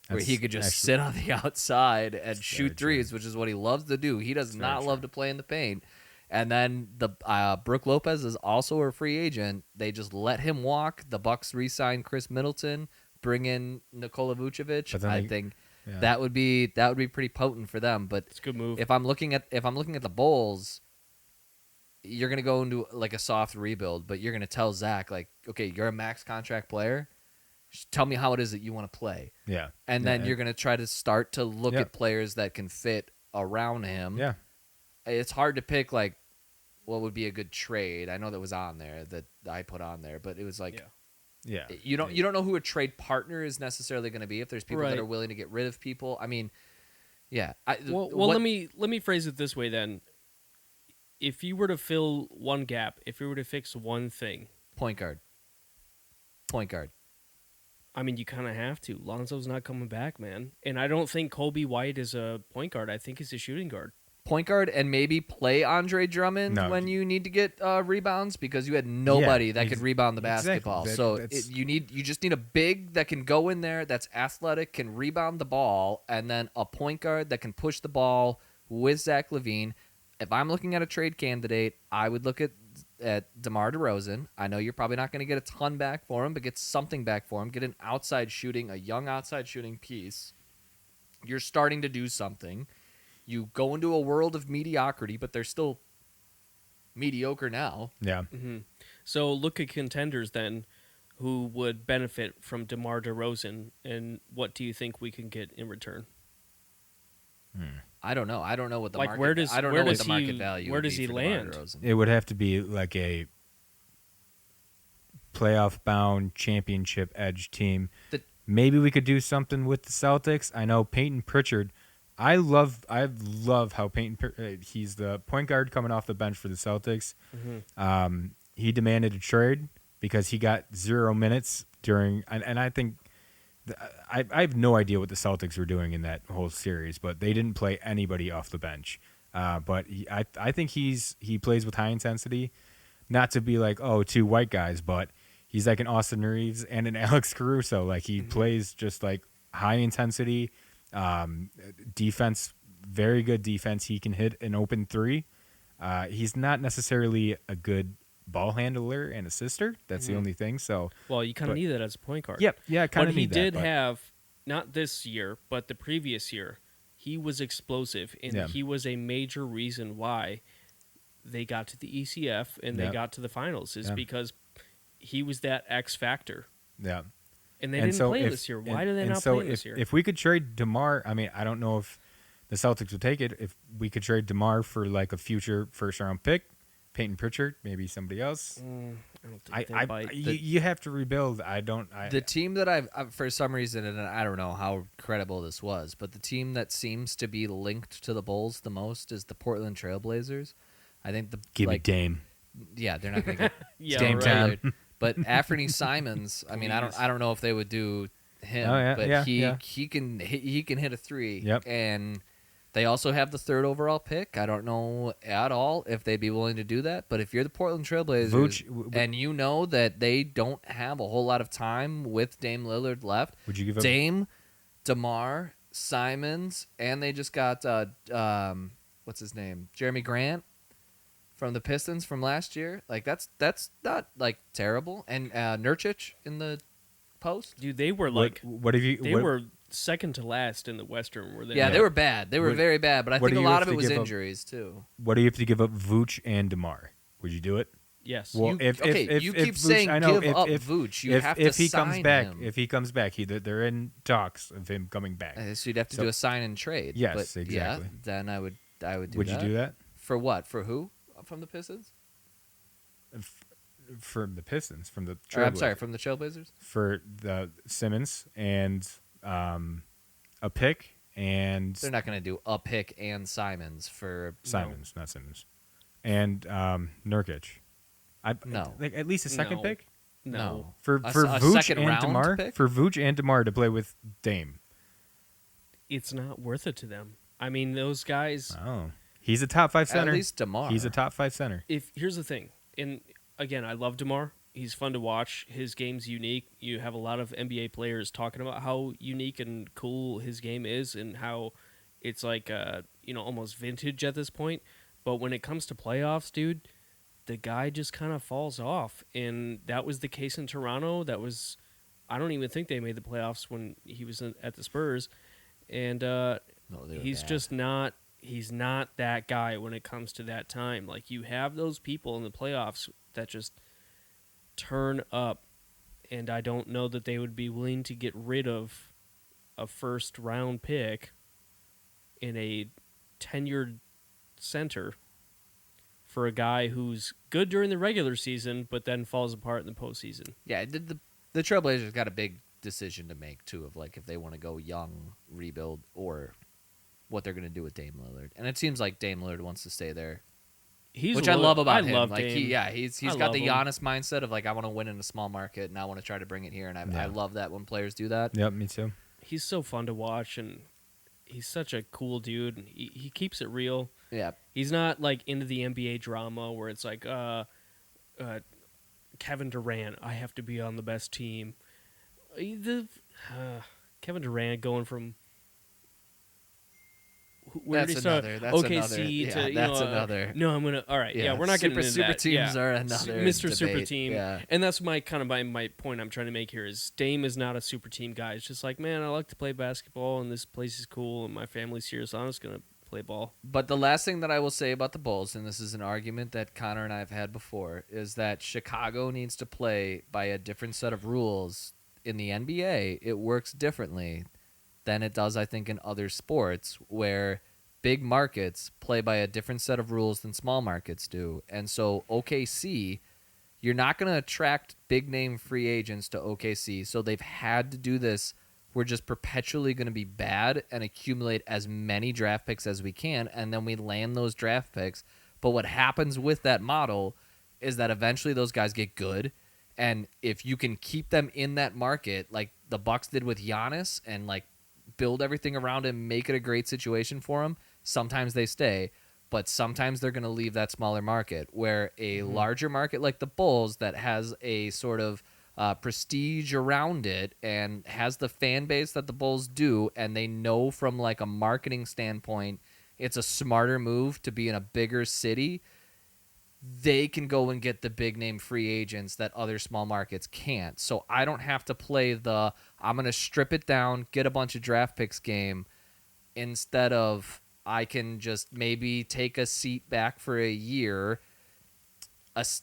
where he could just sit on the outside and shoot threes, which is what he loves to do. He does not love to play in the paint. And then the Brook Lopez is also a free agent. They just let him walk. The Bucks re-sign Chris Middleton, bring in Nikola Vucevic. I think that would be pretty potent for them. But it's a good move. If I'm looking at the Bulls, you're gonna go into like a soft rebuild, but you're gonna tell Zach, like, okay, you're a max contract player. Just tell me how it is that you want to play. Yeah. And then you're gonna try to start to look at players that can fit around him. Yeah. It's hard to pick like what would be a good trade. I know that was on there that I put on there, but it was like, you don't know who a trade partner is necessarily going to be if there's people that are willing to get rid of people. I mean, let me phrase it this way then. If you were to fill one gap, if you were to fix one thing, point guard. I mean, you kind of have to. Lonzo's not coming back, man, and I don't think Kobe White is a point guard. I think he's a shooting guard. Point guard, and maybe play Andre Drummond when you need to get rebounds, because you had nobody that could rebound the basketball. Exactly. You just need a big that can go in there, that's athletic, can rebound the ball, and then a point guard that can push the ball with Zach LaVine. If I'm looking at a trade candidate, I would look at DeMar DeRozan. I know you're probably not going to get a ton back for him, but get something back for him. Get a young outside shooting piece. You're starting to do something. You go into a world of mediocrity, but they're still mediocre now. Yeah. Mm-hmm. So look at contenders then who would benefit from DeMar DeRozan, and what do you think we can get in return? I don't know. I don't know what the like market. Where does I don't where know does what the market value. Where would does be he for land? DeMar DeRozan. It would have to be like a playoff-bound championship edge team. Maybe we could do something with the Celtics. I know Peyton Pritchard. I love how he's the point guard coming off the bench for the Celtics. Mm-hmm. He demanded a trade because he got 0 minutes during, and I think I have no idea what the Celtics were doing in that whole series, but they didn't play anybody off the bench. But I think he plays with high intensity, not to be like, oh, two white guys, but he's like an Austin Reeves and an Alex Caruso. Like he plays just like high intensity. Defense, very good defense. He can hit an open three. He's not necessarily a good ball handler and assister. That's the only thing. So, well, you kind of need that as a point guard. Yep, yeah, kind of need that. But he did have, not this year, but the previous year, he was explosive, and he was a major reason why they got to the ECF and they got to the finals, because he was that X factor. Yeah. And they didn't play him this year. Why did they not play him this year? If we could trade DeMar, I mean, I don't know if the Celtics would take it. If we could trade DeMar for like a future first-round pick, Peyton Pritchard, maybe somebody else. I don't think they bite. You have to rebuild. The team that I've for some reason, and I don't know how credible this was, but the team that seems to be linked to the Bulls the most is the Portland Trailblazers. I think Give me Dame. Yeah, they're not going to get Yeah, Dame right. time. But Anthony Simons, I mean, I don't know if they would do him, Oh, yeah, but yeah, he yeah. he can hit a three. Yep. And they also have the 3rd overall pick. I don't know at all if they'd be willing to do that. But if you're the Portland Trailblazers Vooch, and you know that they don't have a whole lot of time with Dame Lillard left, Would you give up? Dame, DeMar, Simons, and they just got what's his name, Jeremy Grant from the Pistons from last year. Like that's not like terrible. And Nurkic in the post. Dude, they were like What have you? they what, were second to last in the Western. Were they? Yeah, not? they were bad. They were What- very bad. But I what think do a you lot have of it to was give up? injuries too. What do you have to give up? Vooch and DeMar. Would you do it? Yes. Well, You- if okay, if you if keep Vooch, saying I know, give up Vooch. You have to if he comes sign back, him. if he comes back, they're in talks of him coming back. So you'd have to So- do a sign and trade. Yes, but exactly. Yeah, then I would do Would that. you do that For what? For who? From the Pistons? for the Pistons from the? Or, I'm sorry, Trailblazers? from the Trailblazers? For the Simmons and a pick and They're not going to do a pick and Simons for Simons, not Simmons, and Nurkic. No. like at least a second No. pick No. for A Vooch second and round DeMar pick? for Vooch and DeMar to play with Dame. It's not worth it to them. I mean, those guys. Oh, he's a top 5 center. At least DeMar. He's a top 5 center. If here's the thing, and again, I love DeMar. He's fun to watch. His game's unique. You have a lot of NBA players talking about how unique and cool his game is, and how it's like almost vintage at this point. But when it comes to playoffs, dude, the guy just kind of falls off, and that was the case in Toronto. I don't even think they made the playoffs when he was at the Spurs, and No, they were he's bad. just not. He's not that guy when it comes to that time. Like, you have those people in the playoffs that just turn up, and I don't know that they would be willing to get rid of a first round pick in a tenured center for a guy who's good during the regular season but then falls apart in the postseason. Yeah, the Trailblazers got a big decision to make, too, of like if they want to go young, rebuild, or what they're going to do with Dame Lillard. And it seems like Dame Lillard wants to stay there. Which I love about him. love Like Dame. he's I got love the him. Giannis mindset of like, I want to win in a small market and I want to try to bring it here. And I love that when players do that. Yep, me too. He's so fun to watch, and he's such a cool dude. And he keeps it real. Yeah. He's not like into the NBA drama where it's like Kevin Durant, I have to be on the best team. Kevin Durant going from where did he start? That's OKC another. to Yeah, you that's know, another. No, I'm gonna. All right, yeah, we're not super, getting into super that. teams Yeah. are another Mr. Super debate. Team. Yeah. And that's my point I'm trying to make here is Dame is not a super team guy. It's just like, man, I like to play basketball and this place is cool and my family's here, so I'm just gonna play ball. But the last thing that I will say about the Bulls, and this is an argument that Konnor and I have had before, is that Chicago needs to play by a different set of rules. In the NBA, it works differently than it does, I think, in other sports where big markets play by a different set of rules than small markets do. And so OKC, you're not going to attract big-name free agents to OKC, so they've had to do this. We're just perpetually going to be bad and accumulate as many draft picks as we can, and then we land those draft picks. But what happens with that model is that eventually those guys get good, and if you can keep them in that market, like the Bucks did with Giannis, and like build everything around him, make it a great situation for him, sometimes they stay, but sometimes they're going to leave that smaller market, where a larger market like the Bulls that has a sort of prestige around it and has the fan base that the Bulls do, and they know from like a marketing standpoint it's a smarter move to be in a bigger city, they can go and get the big name free agents that other small markets can't. So I don't have to play the I'm going to strip it down, get a bunch of draft picks game. Instead of I can just maybe take a seat back for a year,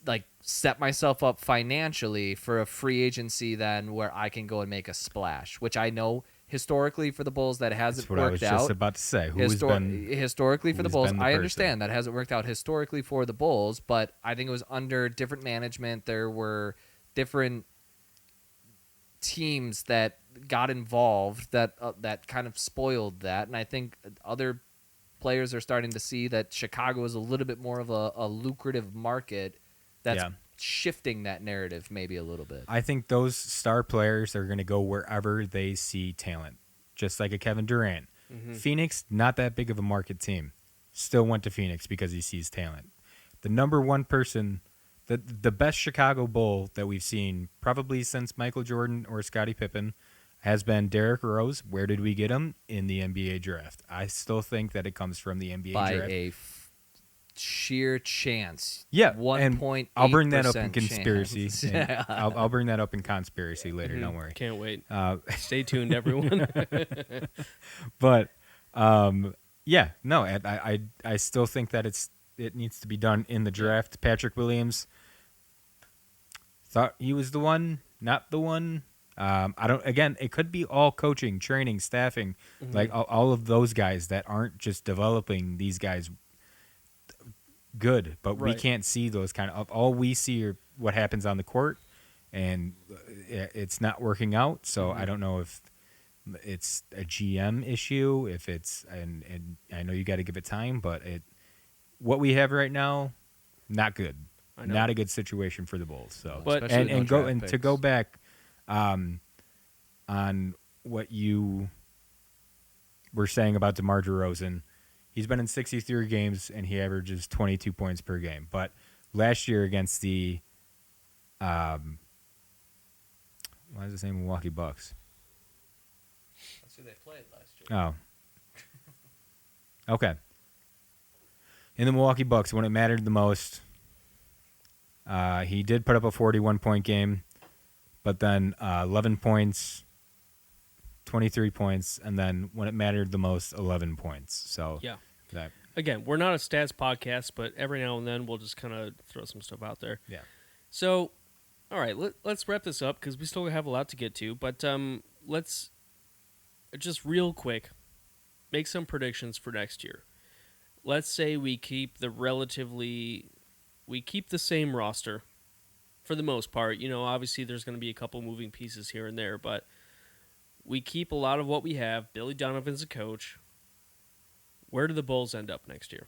like set myself up financially for a free agency then where I can go and make a splash, which I know historically for the Bulls that hasn't That's what I was worked out. just about to say. Historically for the who's Bulls, been the I person? understand that hasn't worked out historically for the Bulls, but I think it was under different management. There were different teams that got involved that kind of spoiled that, and I think other players are starting to see that Chicago is a little bit more of a lucrative market that's Yeah. shifting that narrative maybe a little bit. I think those star players are going to go wherever they see talent, just like a Kevin Durant. Phoenix, not that big of a market team, still went to Phoenix because he sees talent. The number one person, the best Chicago Bull that we've seen probably since Michael Jordan or Scottie Pippen has been Derrick Rose. Where did we get him? In the NBA draft. I still think that it comes from the NBA By draft. a sheer chance. Yeah, 1.8%. and I'll bring that up in chance. conspiracy. and I'll bring that up in conspiracy later. Don't worry. Can't wait. Stay Stay tuned, everyone. But yeah, no, I still think that it needs to be done in the draft. Patrick Williams thought he was the one, not the one. I don't. Again, it could be all coaching, training, staffing, like all of those guys that aren't just developing these guys good, but we Right. can't see those kind of. All we see are what happens on the court, and it's not working out. So I don't know if it's a GM issue, if it's and I know you got to give it time, but what we have right now, not good, I know. not a good situation for the Bulls. So, But- Especially with no draft to picks. go back, on what you were saying about DeMar DeRozan, he's been in 63 games and he averages 22 points per game. But last year against the, why does it say Milwaukee Bucks? That's who they played last year. Oh. Okay. In the Milwaukee Bucks, when it mattered the most, he did put up a 41-point game, but then 11 points, 23 points, and then when it mattered the most, 11 points. So Yeah. that Again, we're not a stats podcast, but every now and then we'll just kind of throw some stuff out there. yeah. So, all right, let's wrap this up because we still have a lot to get to. But let's just real quick make some predictions for next year. Let's say we keep the same roster for the most part. You know, obviously there's going to be a couple moving pieces here and there, but we keep a lot of what we have. Billy Donovan's a coach. Where do the Bulls end up next year?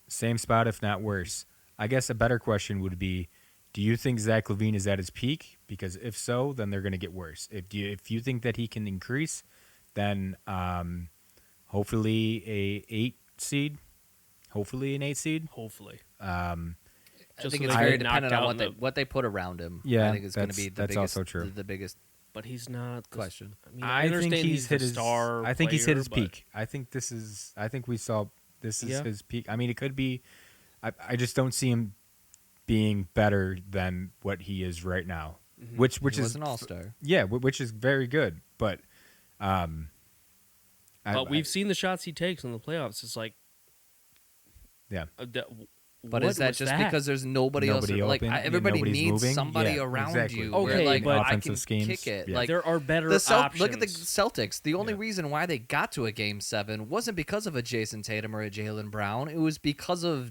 Same spot, if not worse. I guess a better question would be, do you think Zach LaVine is at his peak? Because if so, then they're going to get worse. If you think that he can increase, then hopefully an 8 seed. Hopefully. I Just think so it's they very get knocked dependent on out what they put around him. Yeah, I think it's going to be the that's biggest, also true. the biggest But he's not the question. I mean, I understand think he's hit the his star. I think he's hit player, his but peak. I think we saw this is Yeah. his peak. I mean, it could be. I just don't see him being better than what he is right now. Which He is was an all-star. Yeah, which is very good. But But we've seen the shots he takes in the playoffs. It's like, yeah. But what is that was just because there's nobody else? Nobody Like open, everybody nobody's needs moving. somebody Yeah, around exactly. you. Okay, where, like, but- I can offensive schemes, kick it. yeah. Like there are better look options. at the Celtics. The only Yeah. reason why they got to a Game 7 wasn't because of a Jason Tatum or a Jaylen Brown. It was because of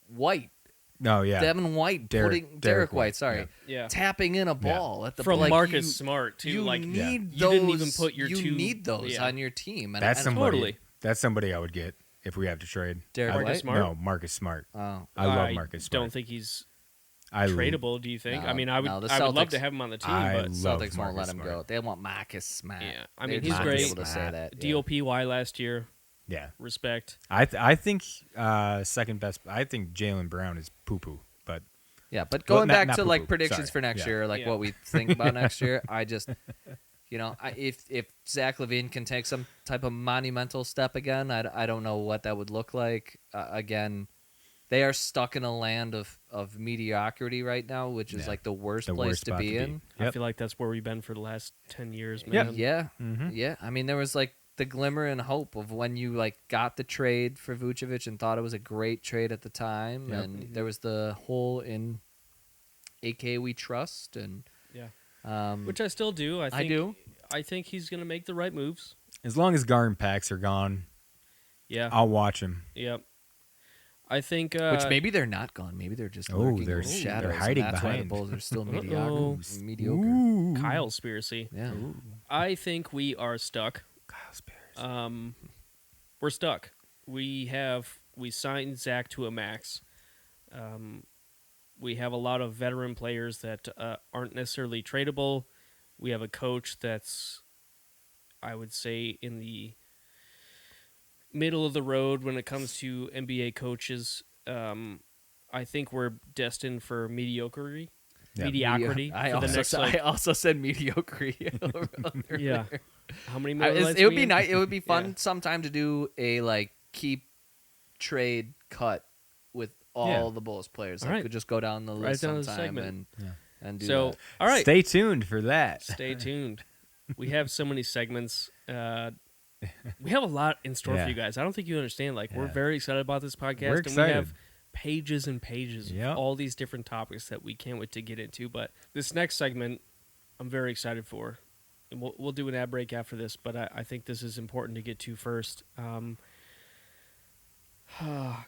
White, No, yeah. Devin White, Derek Derek White. White, Sorry, Yeah. tapping in a ball at the From like, Marcus you- Smart too. You Like need you those. didn't even put your you two. need those yeah. on your team. And, That's and somebody. Totally. That's somebody I would get if we have to trade. Derek Marcus White? Smart? No, Marcus Smart. Oh. I love Marcus Smart. Don't think he's I tradable. Do you think? No, I mean, I would. no, the I would love Celtics- to have him on the team, I but love Celtics won't let Marcus him Smart. go. They want Marcus Smart. yeah. I They're mean, he's not great. able to say that. yeah. DOPY last year. Yeah, Respect. I think second best. I think Jaylen Brown is poo poo, but Yeah, but Well, going not- back not to like poo-poo. predictions Sorry. for next Yeah. year, like Yeah. what we think about next year, I just, if Zach LaVine can take some type of monumental step again, I don't know what that would look like. Again, they are stuck in a land of mediocrity right now, which is Yeah. like the worst the place worst to spot be in. I Yep. feel like that's where we've been for the last 10 years, Yep. man. Yeah, Mhm. yeah. I mean, there was like the glimmer and hope of when you like got the trade for Vucevic and thought it was a great trade at the time, Yep. and there was the hole in AK We Trust, and Yeah. Which I still do. I do. I think he's going to make the right moves. As long as Garden packs are gone, Yeah. I'll watch him. Yep. I think. Which maybe they're not gone. Maybe they're just lurking they're- in the they're shadows. hiding and that's why the behind. Bulls are still Uh-oh. mediocre. Ooh. Kyle-spiracy. Yeah. I think we are stuck. Kyle Spears. We're stuck. We signed Zach to a max. We have a lot of veteran players that aren't necessarily tradable. We have a coach that's, I would say, in the middle of the road when it comes to NBA coaches. I think we're destined for mediocrity. Yeah. Mediocrity. I for the also, next, said, I also said mediocrity. yeah. How many more? It would be nice. It would be fun sometime to do a keep trade cut with all the Bulls players. All I right. could just go down the Right list down the sometime segment. and do So, that. all right. Stay tuned for that. Stay tuned. We have so many segments. We have a lot in store Yeah. for you guys. I don't think you understand. We're Yeah. very excited about this podcast. We're And we excited. have pages and pages Yep. of all these different topics that we can't wait to get into. But this next segment, I'm very excited for. And we'll do an ad break after this, but I think this is important to get to first.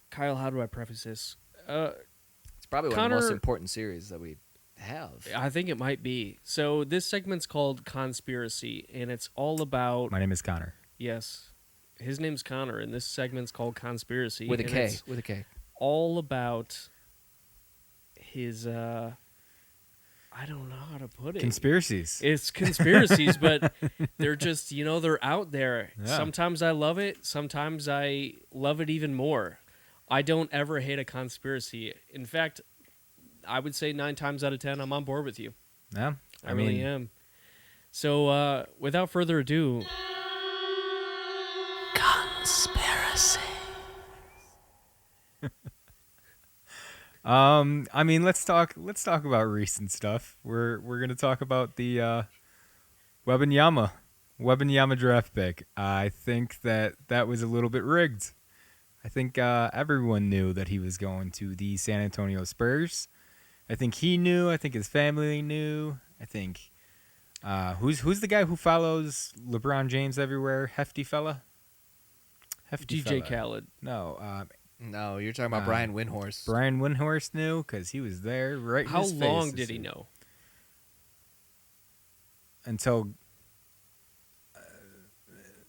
Kyle, how do I preface this? It's probably one of the most Konnor- important series that we have. I think it might be. So this segment's called Konspiracy, and it's all about... My name is Konnor. Yes. His name's Konnor, and this segment's called Konspiracy. With a and K. it's With a K. all about his, I don't know how to put it. Conspiracies. It's conspiracies, but they're just, they're out there. Yeah. Sometimes I love it. Sometimes I love it even more. I don't ever hate a conspiracy. In fact, I would say 9 times out of 10, I'm on board with you. Yeah. I really am. So, without further ado... Konspiracy. Let's talk about recent stuff. We're gonna talk about the Wembanyama draft pick. I think that was a little bit rigged. I think everyone knew that he was going to the San Antonio Spurs. I think he knew. I think his family knew. I think who's the guy who follows LeBron James everywhere? Hefty fella. Hefty DJ fella. Khaled. No, No, you're talking about Brian Windhorst. Brian Windhorst knew because he was there right. How in his long face did he know? Until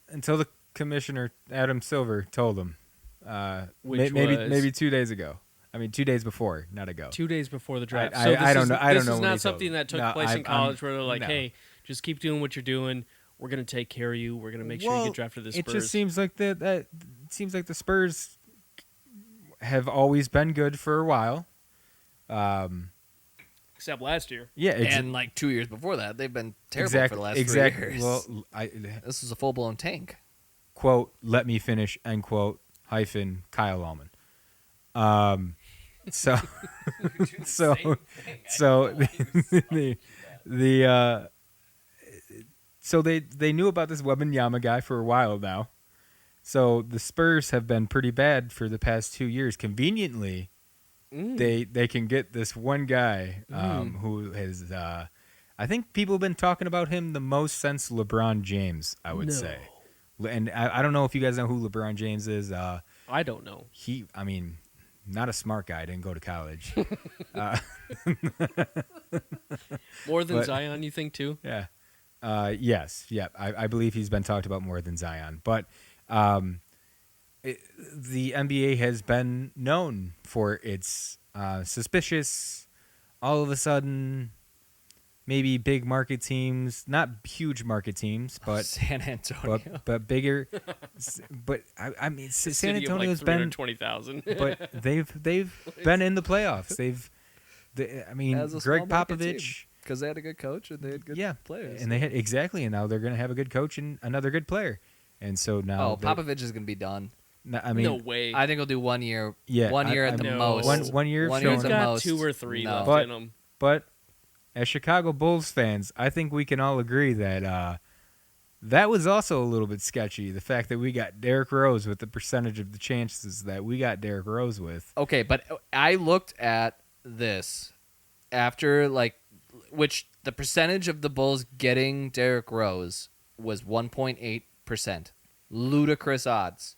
the commissioner Adam Silver told him. Which maybe was- maybe 2 days ago. 2 days before, not ago. 2 days before the draft. I So this don't is- know. I don't This know is when he not told something him. that took No, place in college where they're like, no. "Hey, just keep doing what you're doing. We're gonna take care of you. We're gonna make sure you get drafted to the Spurs." It just seems like that it seems like the Spurs have always been good for a while. Except last year. Yeah, And 2 years before that, they've been terrible for the last 3 years. Well, This is a full-blown tank. quote, let me finish, end quote, hyphen, Kyle Allman. So they knew about this Wembanyama guy for a while now. So the Spurs have been pretty bad for the past 2 years. Conveniently, they can get this one guy who has I think people have been talking about him the most since LeBron James, I would say. And I don't know if you guys know who LeBron James is. I don't know. Not a smart guy. Didn't go to college. More than But- Zion, you think too? Yeah. Yes. Yeah. I believe he's been talked about more than Zion. But the NBA has been known for its suspicious, all of a sudden, maybe big market teams, not huge market teams, but San Antonio. but bigger. But San Antonio's been 320,000. but they've been in the playoffs. As a Greg small market team. Popovich, Because they had a good coach and they had good players. and they had exactly, and now they're going to have a good coach and another good player, and so now Popovich is going to be done. No way. I think he'll do 1 year. Yeah, 1 year at the no. most. One year of 1 year showing He's at the got most. 2 or 3 No. left But- in him. but as Chicago Bulls fans, I think we can all agree that that was also a little bit sketchy. The fact that we got Derrick Rose with the percentage of the chances that we got Derrick Rose with. Okay, but I looked at this after which the percentage of the Bulls getting Derrick Rose was 1.8%. Ludicrous odds.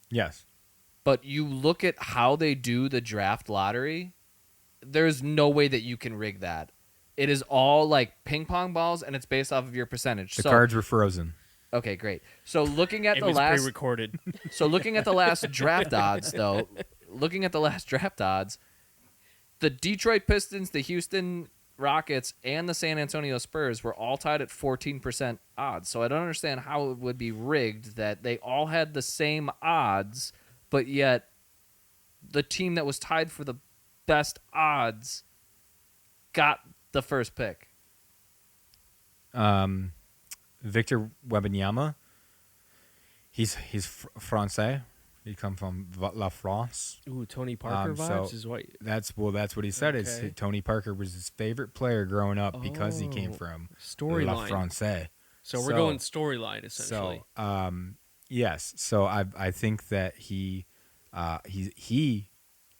Yes. But you look at how they do the draft lottery, there's no way that you can rig that. It is all like ping pong balls, and it's based off of your percentage. The cards were frozen. Okay, great. So looking at It the was last pre-recorded. So looking at the last draft odds, though, the Detroit Pistons, the Houston Rockets, and the San Antonio Spurs were all tied at 14% odds. So I don't understand how it would be rigged that they all had the same odds, but yet the team that was tied for the best odds got the first pick. Victor Wembanyama. He's Francais. He come from La France. Ooh, Tony Parker vibes is what. That's what he said. Okay. Is Tony Parker was his favorite player growing up because he came from La Storyline. France. So we're going storyline essentially. So yes. So I think that he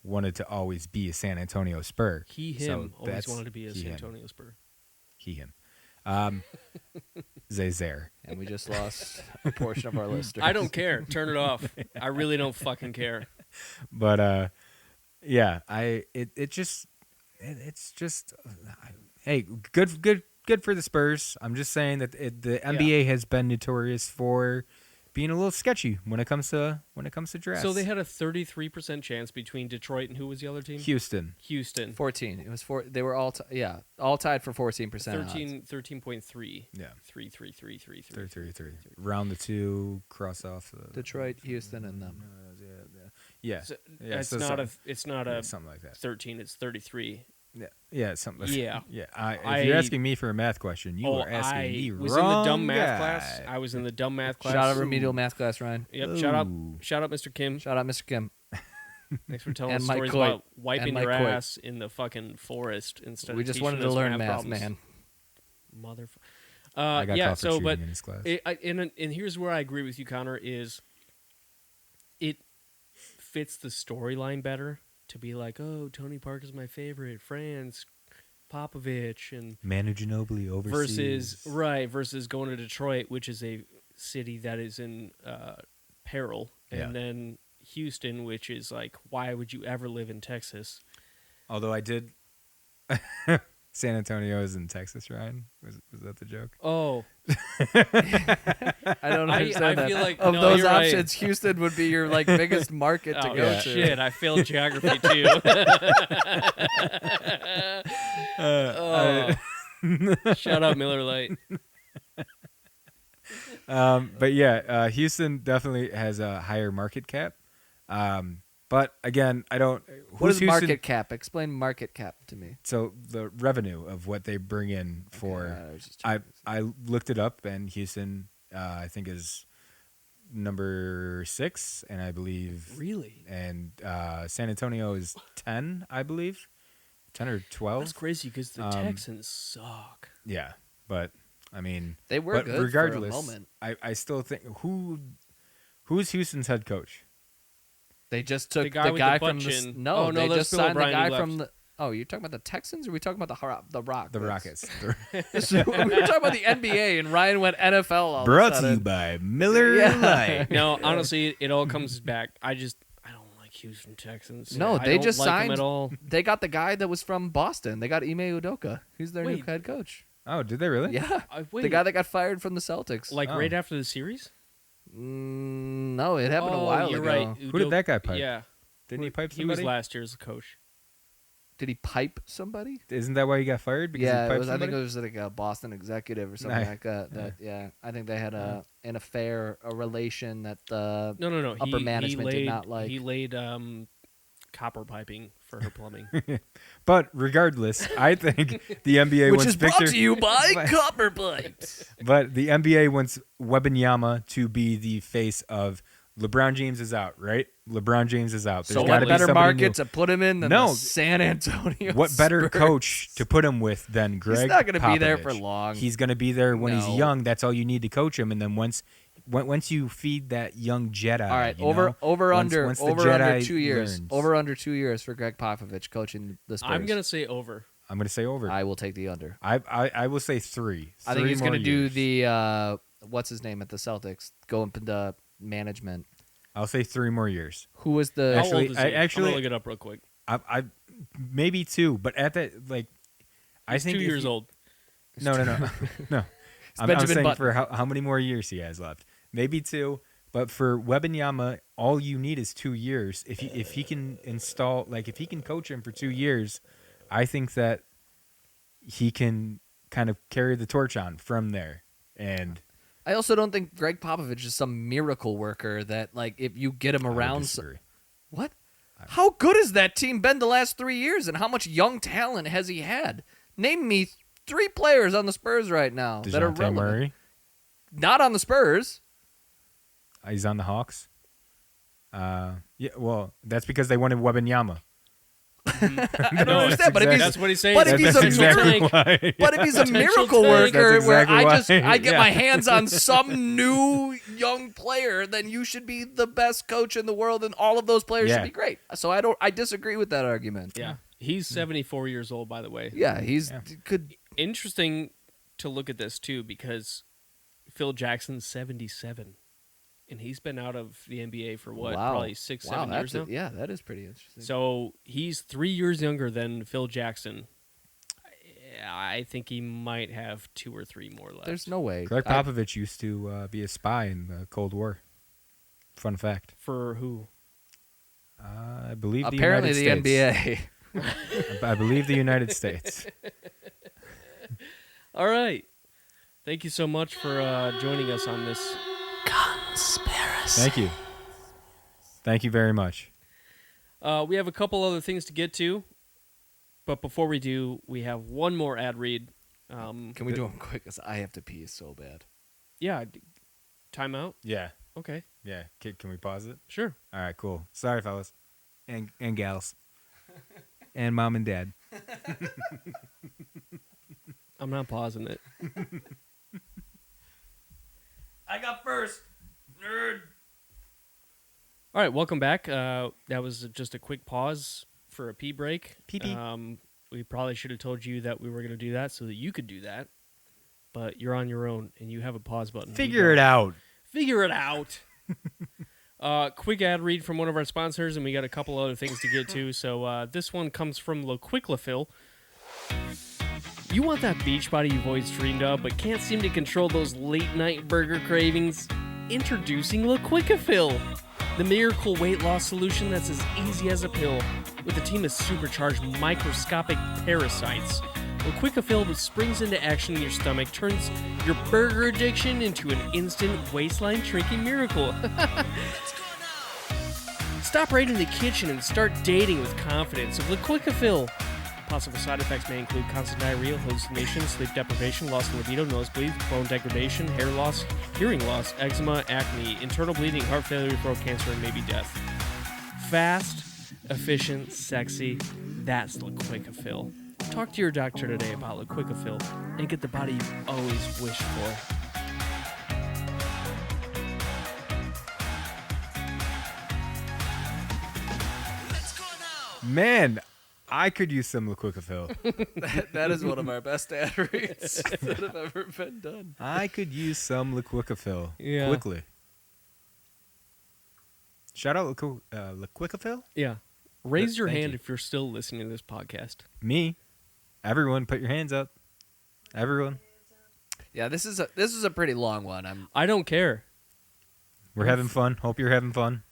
wanted to always be a San Antonio Spur. Him always wanted to be a San Antonio Spur. Him. Zazer. And we just lost a portion of our listeners. I don't care. Turn it off. I really don't fucking care. But yeah, it's just hey, good for the Spurs. I'm just saying that the NBA has been notorious for being a little sketchy when it comes to drafts. So they had a 33% chance between Detroit and who was the other team? Houston. 14. It was four. They were all all tied for 14%. 13.3. Yeah. 3. Round the two, cross off Detroit, Houston, and them. Yeah. So Yeah, it's so not a something like that. 13. It's 33. Yeah, something like Yeah. that. Yeah. If you're asking me for a math question, you are asking me was wrong in the dumb math guy. class. I was in the dumb math class. Shout out remedial math class, Ryan. Yep. Ooh. Shout out, Mr. Kim. Shout out, Mr. Kim. Thanks for telling And us Mike stories Coit. about wiping And Mike your Coit. ass in the fucking forest instead. We of just teaching wanted to us learn math, problems. man. Motherfucker. I got yeah. caught for So, cheating but in his class. and here's where I agree with you, Konnor. Is it fits the storyline better to be like, oh, Tony Parker's my favorite, France, Popovich, and Manu Ginobili overseas. versus going to Detroit, which is a city that is in peril, and then Houston, which is like, why would you ever live in Texas? Although I did. San Antonio is in Texas, Ryan. Was that the joke? Oh, I don't understand I that. feel like of no, those you're right. options, Houston would be your like biggest market to Oh, go to. shit, I failed geography too. Shout out Miller Lite. But yeah, Houston definitely has a higher market cap. But again, I don't. What who's is Houston? market cap? Explain market cap to me. So the revenue of what they bring in for. I looked it up, and Houston, I think, is number 6, and I believe Really? and San Antonio is 10, I believe, 10 or 12. That's crazy because the Texans suck. Yeah, but I mean, They were but good regardless, for a moment. I still think who's Houston's head coach? They just took The guy the with guy the from butt the chin. no. Oh, no, they that's just Bill signed the O'Brien who guy from left. the. Oh, you're talking about the Texans, or are we talking about the Rockets? The Rockets. So we were talking about the NBA, and Ryan went NFL. All Brought of a to you sudden. by Miller Yeah. Lite. No, honestly, it all comes back. I don't like Houston Texans. No, I they don't just like 'em signed. at all. They got the guy that was from Boston. They got Ime Udoka. Who's their new Wait. head coach? Oh, did they really? Yeah, Wait, the guy that got fired from the Celtics. like Oh. right after the series. No, it happened a while you're ago. right. Who did that guy pipe? Yeah, Didn't he pipe he was somebody? last year's coach. Did he pipe somebody? Isn't that why he got fired? Because Yeah, he it piped was. I think somebody? it was like a Boston executive or something Nice. like that. Yeah, I think they had an affair, a relation that the No. upper management he laid, did not like. He laid copper piping for her plumbing. But regardless, I think the NBA which wants is Victor. brought to you by Copper Pipes. But the NBA wants Wembanyama to be the face of LeBron James is out, right? LeBron James is out. There's So gotta what be better somebody market new. to put him in than No. the San Antonio? What better Spurs? coach to put him with than Greg? not gonna be there Popovich? for long. He's going to be there when No. he's young. That's all you need to coach him. And then once you feed that young Jedi, All right, you over know, over once under the over under Jedi 2 years. learns. Over under 2 years for Greg Popovich coaching the Spurs. I'm gonna say over. I'm going to say over. I will take the under. I will say 3. I think he's going to do the what's his name at the Celtics? Go up into management. I'll say 3 more years. Who was the How Actually- old is he? I- I'm gonna look it up real quick. I maybe 2, but at that I He's think 2 if years you- old. No. No. I'm Benjamin saying Button. for how many more years he has left. Maybe 2, but for Wembanyama, all you need is 2 years. If he can install, if he can coach him for 2 years, I think that he can kind of carry the torch on from there. And I also don't think Greg Popovich is some miracle worker that if you get him I would around. disagree. What? How good has that team been the last 3 years, and how much young talent has he had? Name me 3 players on the Spurs right now that are DeJounte relevant. Murray, Not on the Spurs. he's on the Hawks. Yeah, well, that's because they wanted Wembanyama. I don't understand, but if That's what he's saying. but if he's That's a exactly miracle, why. but if he's a Potential miracle tank. worker That's where exactly I get why. my Yeah. hands on some new young player, then you should be the best coach in the world, and all of those players Yeah. should be great. So I disagree with that argument. Yeah, he's 74 years old, by the way. Yeah, he's Yeah. good. Interesting to look at this too, because Phil Jackson's 77, and he's been out of the NBA for what, Wow. probably 6, 7 years now. Yeah, that is pretty interesting. So he's 3 years younger than Phil Jackson. I think he might have 2 or 3 more left. There's no way. Greg Popovich used to be a spy in the Cold War. Fun fact. For who? I believe Apparently, the the United States. NBA. I believe the United States. All right. Thank you so much for joining us on this. Thank you. Thank you very much. We have a couple other things to get to, but before we do, we have one more ad read. Can we do them quick? 'Cause I have to pee so bad. Yeah. Time out? Yeah. Okay. Yeah. Can we pause it? Sure. All right, cool. Sorry, fellas. And gals. And mom and dad. I'm not pausing it. I got first, nerd. All right, welcome back. That was just a quick pause for a pee break. Pee-pee. We probably should have told you that we were going to do that so that you could do that, but you're on your own and you have a pause button. Figure it out. Figure it out. Quick ad read from one of our sponsors, and we got a couple other things to get to. So this one comes from LaQuickLaFill. You want that beach body you've always dreamed of, but can't seem to control those late-night burger cravings? Introducing LaQuickLaFill, the miracle weight loss solution that's as easy as a pill, with a team of supercharged microscopic parasites. LaQuickLaFill springs into action in your stomach, turns your burger addiction into an instant waistline shrinking miracle. Stop right in the kitchen and start dating with confidence with LaQuickLaFill. Possible side effects may include constant diarrhea, hallucinations, sleep deprivation, loss of libido, nosebleeds, bone degradation, hair loss, hearing loss, eczema, acne, internal bleeding, heart failure, throat cancer, and maybe death. Fast, efficient, sexy, that's LaQuickLaFill. Talk to your doctor today about LaQuickLaFill and get the body you've always wished for. Man, I could use some LaQuickLaFill. That is one of our best ad reads that have ever been done. I could use some LaQuickLaFill. Yeah. Quickly. Shout out LaQuickLaFill. Yeah. Raise your Thank hand you. if you're still listening to this podcast. Me. Everyone, put your hands up. Everyone. Yeah, this is a pretty long one. I don't care. We're having fun. Hope you're having fun.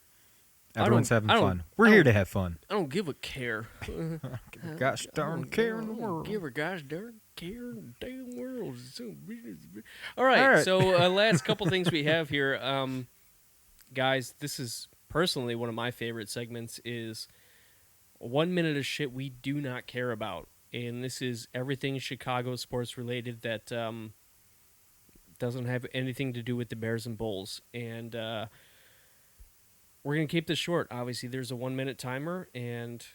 I don't- Everyone's having I don't- fun. We're I here don't- to have fun. I don't give a care. Gosh darn care in the world. Give a gosh darn care in the damn world. All right, All right. so last couple things we have here. Guys, this is personally one of my favorite segments is 1 minute of shit we do not care about. And this is everything Chicago sports related that doesn't have anything to do with the Bears and Bulls. And we're going to keep this short. Obviously, there's a 1 minute timer, and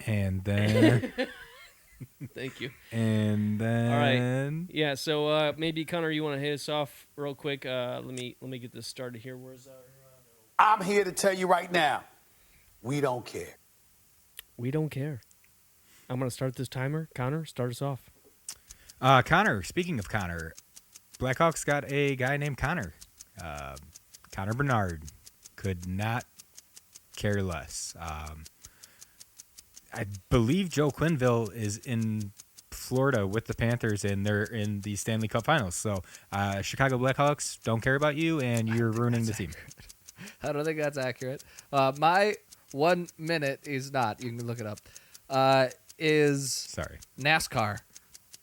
And then Thank you. And then Yeah, so maybe Konnor, you want to hit us off real quick? Let me get this started here. Where's our? I'm here to tell you right now, we don't care. We don't care. I'm gonna start this timer. Konnor, start us off. Konnor. Speaking of Konnor, Blackhawks got a guy named Konnor. Connor Bernard could not care less. I believe Joe Quenneville is in Florida with the Panthers, and they're in the Stanley Cup Finals. So, Chicago Blackhawks don't care about you, and you're ruining the team. I don't think that's accurate. My 1 minute is not. You can look it up. Is Sorry. NASCAR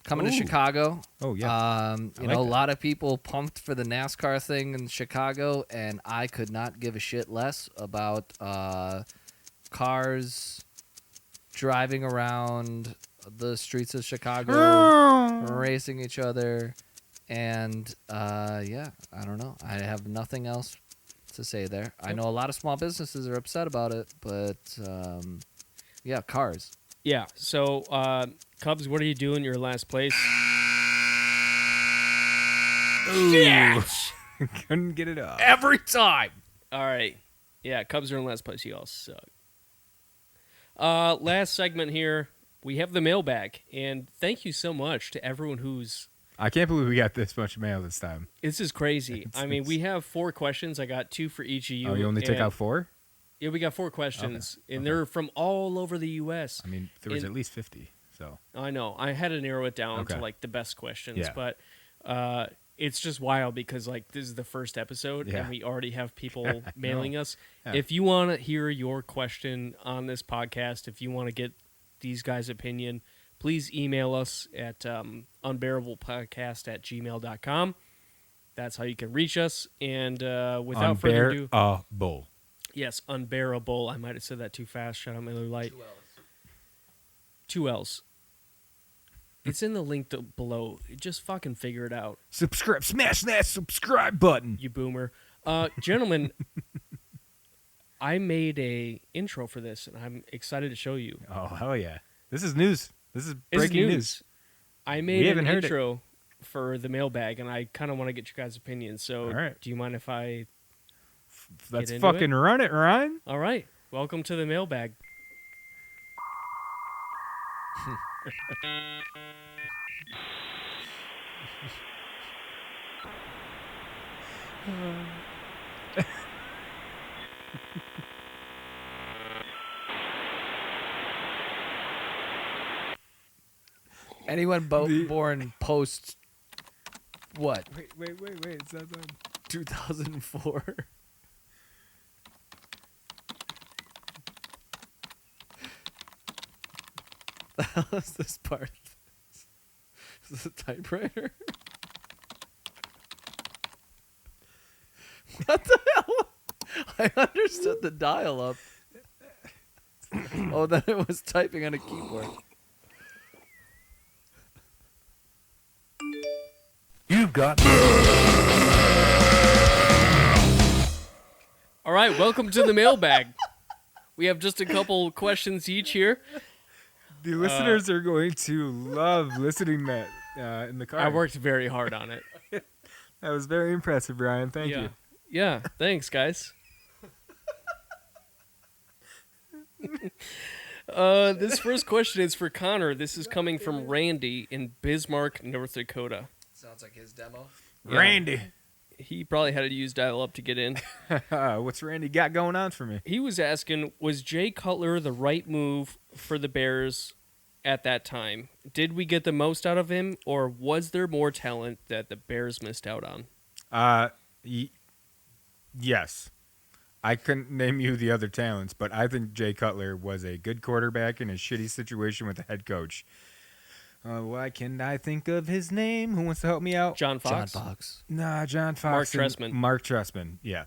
coming to Ooh. Chicago? Oh, yeah. You like know, a that. lot of people pumped for the NASCAR thing in Chicago, and I could not give a shit less about cars driving around the streets of Chicago, racing each other, and yeah, I don't know. I have nothing else to say there. I know a lot of small businesses are upset about it, but yeah, cars. Yeah. So, Cubs, what are you doing in your last place? Shit! Couldn't get it up. Every time. All right. Yeah, Cubs are in last place. You all suck. Last segment here. We have the mailbag, and thank you so much to everyone who's. I can't believe we got this much mail this time. This is crazy. I mean, we have 4 questions. I got 2 for each of you. Oh, you only took and- out 4? Yeah, we got 4 questions, and Okay. they're from all over the U.S. I mean, there was And- at least 50. So I know. I had to narrow it down to Okay. like the best questions, Yeah. but it's just wild because like this is the first episode Yeah. and we already have people mailing us. Yeah. If you want to hear your question on this podcast, if you want to get these guys' opinion, please email us at unbearabullpodcast@gmail.com. That's how you can reach us. And without further ado, Unbearable. yes, Unbearable. I might have said that too fast. Shout out Miller Lite. 2 L's. It's in the link below. Just fucking figure it out, Subscribe. Smash that subscribe button. you boomer. Gentlemen, I made a intro for this, and I'm excited to show you. Oh, hell yeah. This is news. This is It's breaking news. I We made an haven't heard it. intro for the mailbag, and I kind of want to get your guys' opinions. So, All right. do you mind if I? Let's into fucking run it, Ryan. All right. Welcome to the mailbag. Anyone The- born post what? Wait. It's not done. 2004. The hell is this part? Is this a typewriter? What the hell? I understood the dial up. Oh, then it was typing on a keyboard. You've got All right. Welcome to the mailbag. We have just a couple questions each here. The listeners are going to love listening that in the car. I worked very hard on it. That was very impressive, Brian. Thank yeah. you. Yeah. Thanks, guys. This first question is for Konnor. This is coming from Randy in Bismarck, North Dakota. Sounds like his demo. Yeah. Randy. He probably had to use dial-up to get in. What's Randy got going on for me? He was asking, was Jay Cutler the right move for the Bears at that time? Did we get the most out of him, or was there more talent that the Bears missed out on? Yes. I couldn't name you the other talents, but I think Jay Cutler was a good quarterback in a shitty situation with the head coach. Why can't I think of his name? Who wants to help me out? John Fox? John Fox. Nah, John Fox. Mark and- Trestman. Mark Trestman, yeah.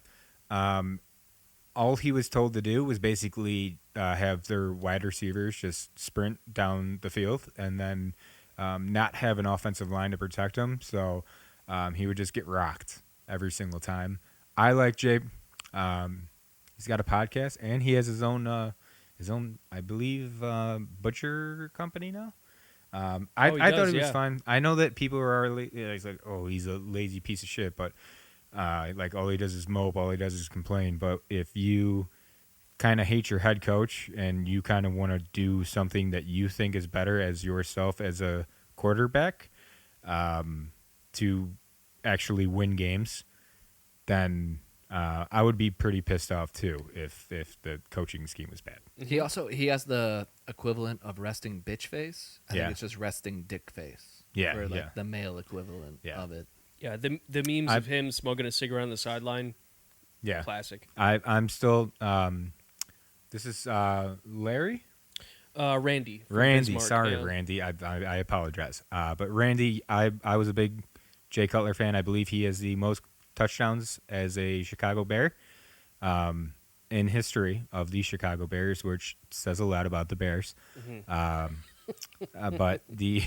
All he was told to do was basically have their wide receivers just sprint down the field and then not have an offensive line to protect him. So he would just get rocked every single time. I like Jay. He's got a podcast and he has his own, I believe, butcher company now. I he thought does, it was yeah. fun. I know that people are it's like, oh, he's a lazy piece of shit, but like all he does is mope, all he does is complain. But if you kind of hate your head coach and you kind of want to do something that you think is better as yourself as a quarterback, to actually win games, then I would be pretty pissed off too if the coaching scheme was bad. He has the equivalent of resting bitch face. I Yeah. think it's just resting dick face. Yeah, for like yeah. the male equivalent Yeah. of it. Yeah, the memes of him smoking a cigarette on the sideline, Yeah, classic. I'm still. This is Larry. Randy. from Randy, Bismarck, sorry, yeah. Randy. I apologize. But Randy, I was a big Jay Cutler fan. I believe he has the most touchdowns as a Chicago Bear in history of the Chicago Bears, which says a lot about the Bears. But the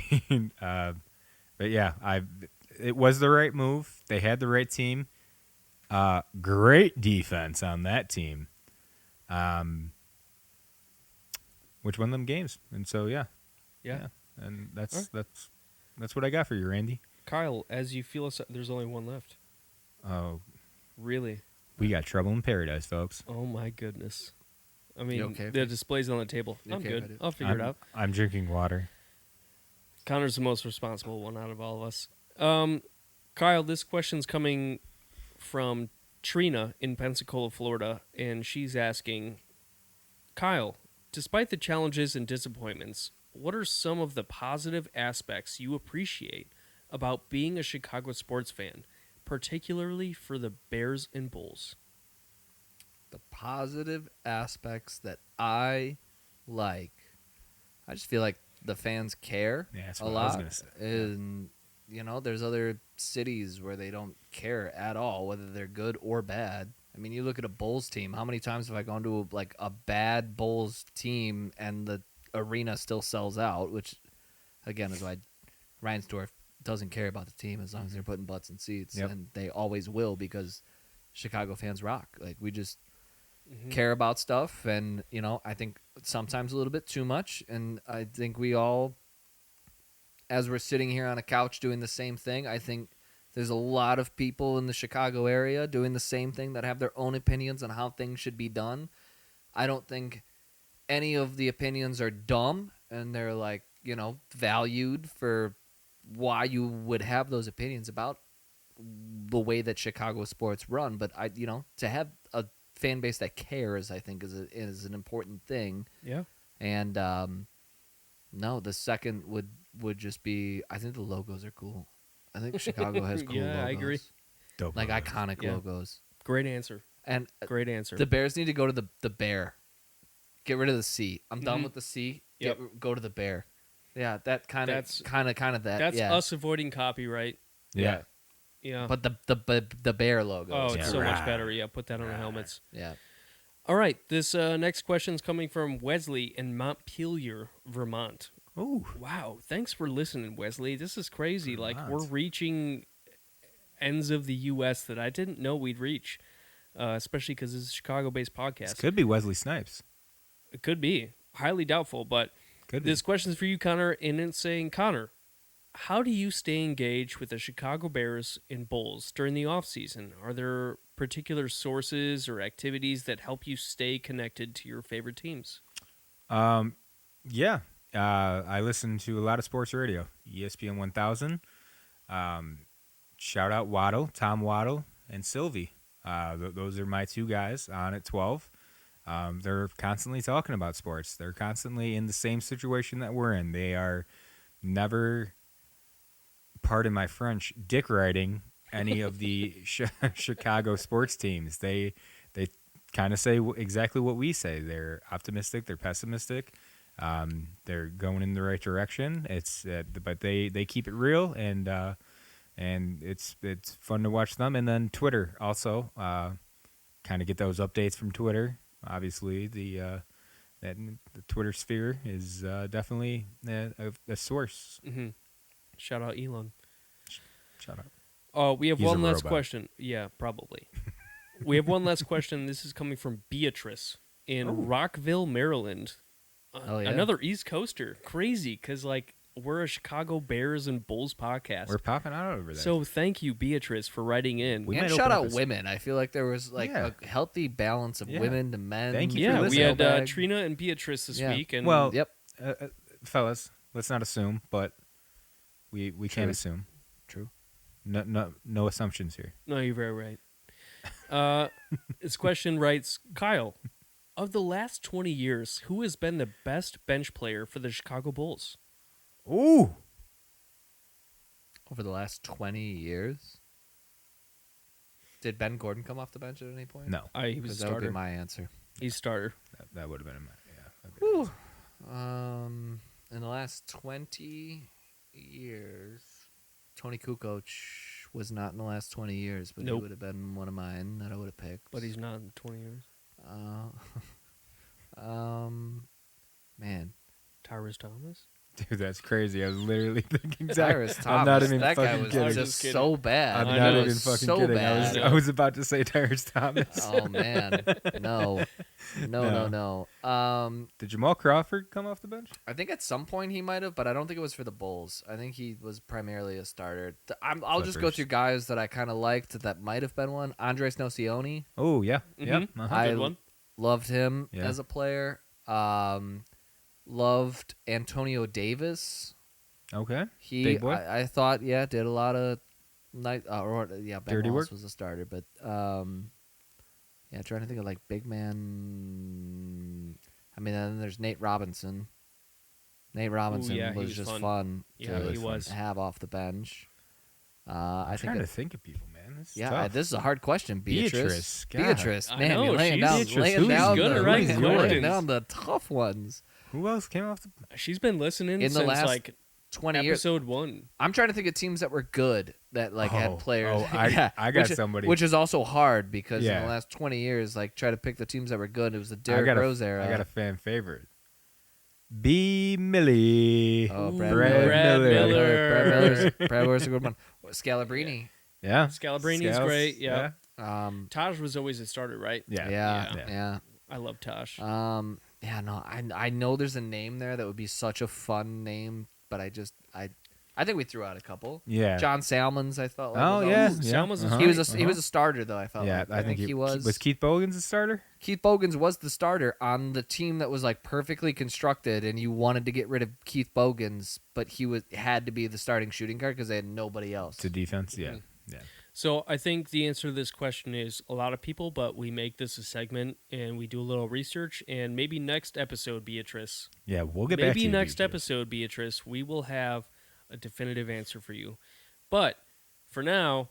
but yeah, it was the right move. They had the right team. Great defense on that team. Which won them games. And so yeah. And that's what I got for you, Randy. Kyle, as you feel us, there's only one left. Oh, Really? we got trouble in paradise, folks. Oh my goodness. I mean, okay, the display's on the table. You I'm okay good. with it? I'll figure it out. I'm drinking water. Connor's the most responsible one out of all of us. Kyle, this question's coming from Trina in Pensacola, Florida, and she's asking, Kyle, despite the challenges and disappointments, what are some of the positive aspects you appreciate about being a Chicago sports fan, particularly for the Bears and Bulls? The positive aspects that I like, I just feel like the fans care Yeah, that's a what I was lot. gonna say. And, there's other cities where they don't care at all, whether they're good or bad. I mean, you look at a Bulls team. How many times have I gone to a bad Bulls team and the arena still sells out, which, again, is why Reinsdorf doesn't care about the team as long as they're putting butts in seats. Yep. And they always will because Chicago fans rock. Like, we just care about stuff, and I think sometimes a little bit too much, and I think we all, as we're sitting here on a couch doing the same thing, I think there's a lot of people in the Chicago area doing the same thing that have their own opinions on how things should be done. I don't think any of the opinions are dumb, and they're valued for why you would have those opinions about the way that Chicago sports run. But to have a fan base that cares, I think is an important thing. Yeah. And no, the second would just be, I think the logos are cool. I think Chicago has cool Yeah, logos. I agree. Dope. Like iconic Yeah. logos. Great answer. And Great answer. the Bears need to go to the bear. Get rid of the C. I'm done with the C. Go to the bear. Yeah, that kind of that. That's yeah. us avoiding copyright. Yeah. Yeah. But the bear logo. Oh, is it's cool. so much better. Yeah, put that on our helmets. Yeah. All right, this next question's coming from Wesley in Montpelier, Vermont. Oh, Wow, thanks for listening, Wesley. This is crazy. Like, Vermont. we're reaching ends of the U.S. that I didn't know we'd reach, especially because this is a Chicago-based podcast. this could be Wesley Snipes. It could be. Highly doubtful, but Could be. this question's for you, Konnor, and it's saying, Konnor, how do you stay engaged with the Chicago Bears and Bulls during the offseason? Are there particular sources or activities that help you stay connected to your favorite teams? Yeah. I listen to a lot of sports radio, ESPN 1000. Shout out Waddle, Tom Waddle, and Sylvie. Those are my two guys on at 12. They're constantly talking about sports. They're constantly in the same situation that we're in. They are never, pardon my French, dick riding any of the Chicago sports teams. They kind of say exactly what we say. They're optimistic. They're pessimistic. They're going in the right direction. But they keep it real, and it's fun to watch them. And then Twitter also, kind of get those updates from Twitter. Obviously, the Twitter sphere is definitely a source. Mm-hmm. Shout out Elon. Shout out. Oh, we have He's a one last robot. question. Yeah, probably. We have one last question. This is coming from Beatrice in Rockville, Maryland. Oh, yeah. Another East Coaster. Crazy, because We're a Chicago Bears and Bulls podcast. We're popping out over there. So thank you, Beatrice, for writing in. We And might shout open up out women. I feel like there was like Yeah. a healthy balance of Yeah. women to men. Thank you for Yeah, we listening. had Mailbag. Trina and Beatrice this Yeah. week, and Well, Yep. fellas, let's not assume, but we can't assume. True. No assumptions here. no, you're very right. This question writes, Kyle, of the last 20 years, who has been the best bench player for the Chicago Bulls? Ooh. Over the last 20 years, did Ben Gordon come off the bench at any point? No, He was a Because that would be starter. my answer. He's starter. that would have been in my yeah. In the last 20 years, Tony Kukoc was not in the last 20 years, but Nope. he would have been one of mine that I would have picked. But he's not in 20 years. Man, Tyrese Thomas? Dude, that's crazy. I was literally thinking Cyrus that. Thomas. I'm not even that guy fucking was kidding. just kidding. so bad. I'm I not know. even fucking so kidding. Bad. I was about to say Tyrese Thomas. Oh man, no. Did Jamal Crawford come off the bench? I think at some point he might have, but I don't think it was for the Bulls. I think he was primarily a starter. I'll just go Clippers. through guys that I kind of liked that might have been one. Andres Nocioni, Oh yeah, yep. Mhm. Uh-huh. I Good one. loved him Yeah. as a player. Loved Antonio Davis. Okay. He, Big boy. I thought, did a lot of Ben Dirty Wallace work? was a starter, but trying to think of like big man. I mean, then there's Nate Robinson. Nate Robinson yeah, he was was just fun. fun Yeah, to he was. have off the bench. I'm I trying think to think of people, man. This is yeah, tough. this is a hard question, Beatrice. God. Beatrice, I man, know, you're laying she's- down, Beatrice, laying who's down, good the, at writing laying questions. down the tough ones. Who else came off the? She's been listening In the since last like 20 years. episode 1. I'm trying to think of teams that were good that like Oh, had players. oh, I got somebody. Which is also hard because in Yeah. the last 20 years, like try to pick the teams that were good. It was the I Derrick got Rose era. I got a fan favorite. B. Millie. Oh, Ooh, Brad Brad Miller. Miller. Brad Miller's a good one. Scalabrine. Yeah. Scalabrini's Scales, great. Yeah. Taj was always a starter, right? Yeah. Yeah. I love Taj. I know there's a name there that would be such a fun name, but I think we threw out a couple. Yeah. John Salmons, I thought. Oh was yeah. always- yeah. Salmons is He was Uh-huh. he was a starter though. I felt. Yeah, like. I think he was. Was Keith Bogans a starter? Keith Bogans was the starter on the team that was like perfectly constructed, and you wanted to get rid of Keith Bogans, but he had to be the starting shooting guard because they had nobody else. To defense, yeah. Mm-hmm. Yeah. So I think the answer to this question is a lot of people, but we make this a segment and we do a little research. And maybe next episode, Beatrice. Yeah, we'll get back to Maybe you. next Beatrice. episode, Beatrice, we will have a definitive answer for you. But for now,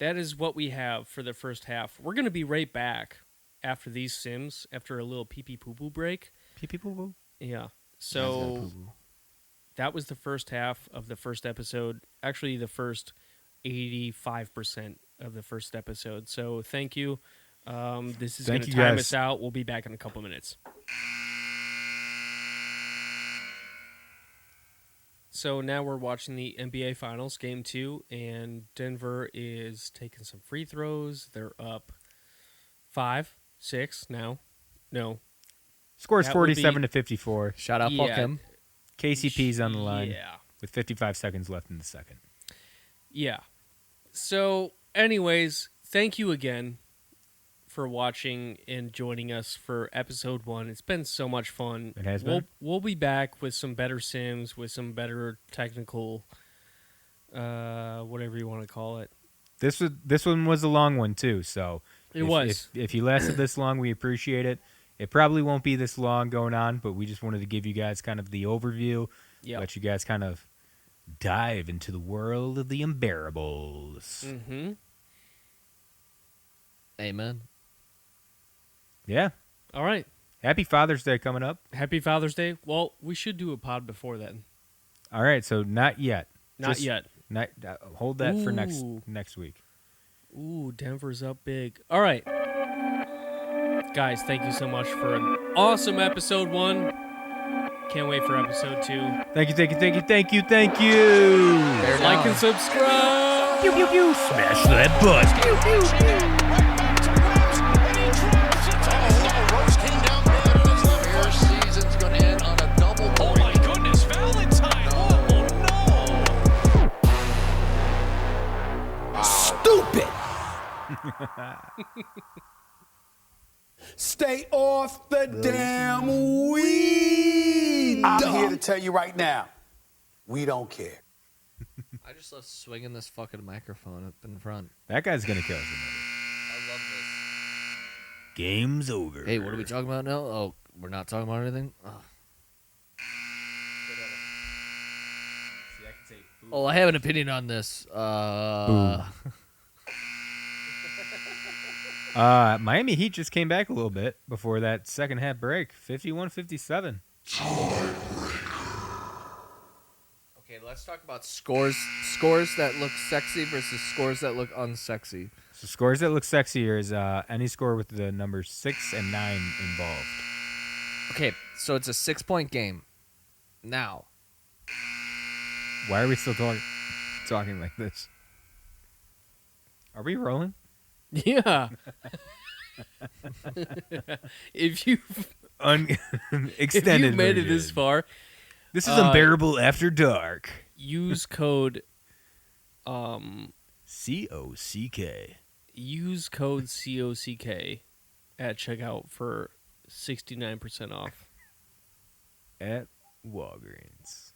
that is what we have for the first half. We're going to be right back after these Sims, after a little pee-pee poo-poo break. Pee-pee poo-poo. Yeah. So that was the first half of the first episode. Actually, the first 85% of the first episode. So thank you. This is going Thank to you, time guys. us out. We'll be back in a couple minutes. So now we're watching the NBA Finals, Game 2, and Denver is taking some free throws. They're up 5-6 now. No. Scores That would be- 47 to 54. Shout out Paul Yeah. Kim. KCP's on the line Yeah. with 55 seconds left in the second. Yeah. So, anyways, thank you again for watching and joining us for episode 1. It's been so much fun. It has been. We'll be back with some better Sims, with some better technical, whatever you want to call it. This one was a long one too, so It was. If you lasted this long, we appreciate it. It probably won't be this long going on, but we just wanted to give you guys kind of the overview, Yeah. let you guys kind of dive into the world of the Unbearabulls. Mm-hmm. Amen. Yeah. All right. Happy Father's Day coming up. Happy Father's Day. Well, we should do a pod before then. All right, so not yet. Not Just yet. Hold that for Ooh. next week. Ooh, Denver's up big. All right. Guys, thank you so much for an awesome episode 1. Can't wait for episode 2. Thank you. Bear Like down. and subscribe. Pew, pew, pew. Smash that button. Oh my goodness, Valentine! Stay off the damn weed. I'm here to tell you right now, we don't care. I just love swinging this fucking microphone up in front. That guy's gonna kill somebody. I love this. Game's over. Hey, what are we talking about now? Oh, we're not talking about anything? Oh, I have an opinion on this. Miami Heat just came back a little bit before that second half break. 51-57. Okay, let's talk about scores that look sexy versus scores that look unsexy. So scores that look sexier is any score with the numbers 6 and 9 involved. Okay, so it's a 6-point game. Now, Why are we still talking like this? Are we rolling? Yeah. if you Extended. if you made it version. this far, This is Unbearable After Dark. use code COCK. use code COCK at checkout for 69% off. At Walgreens.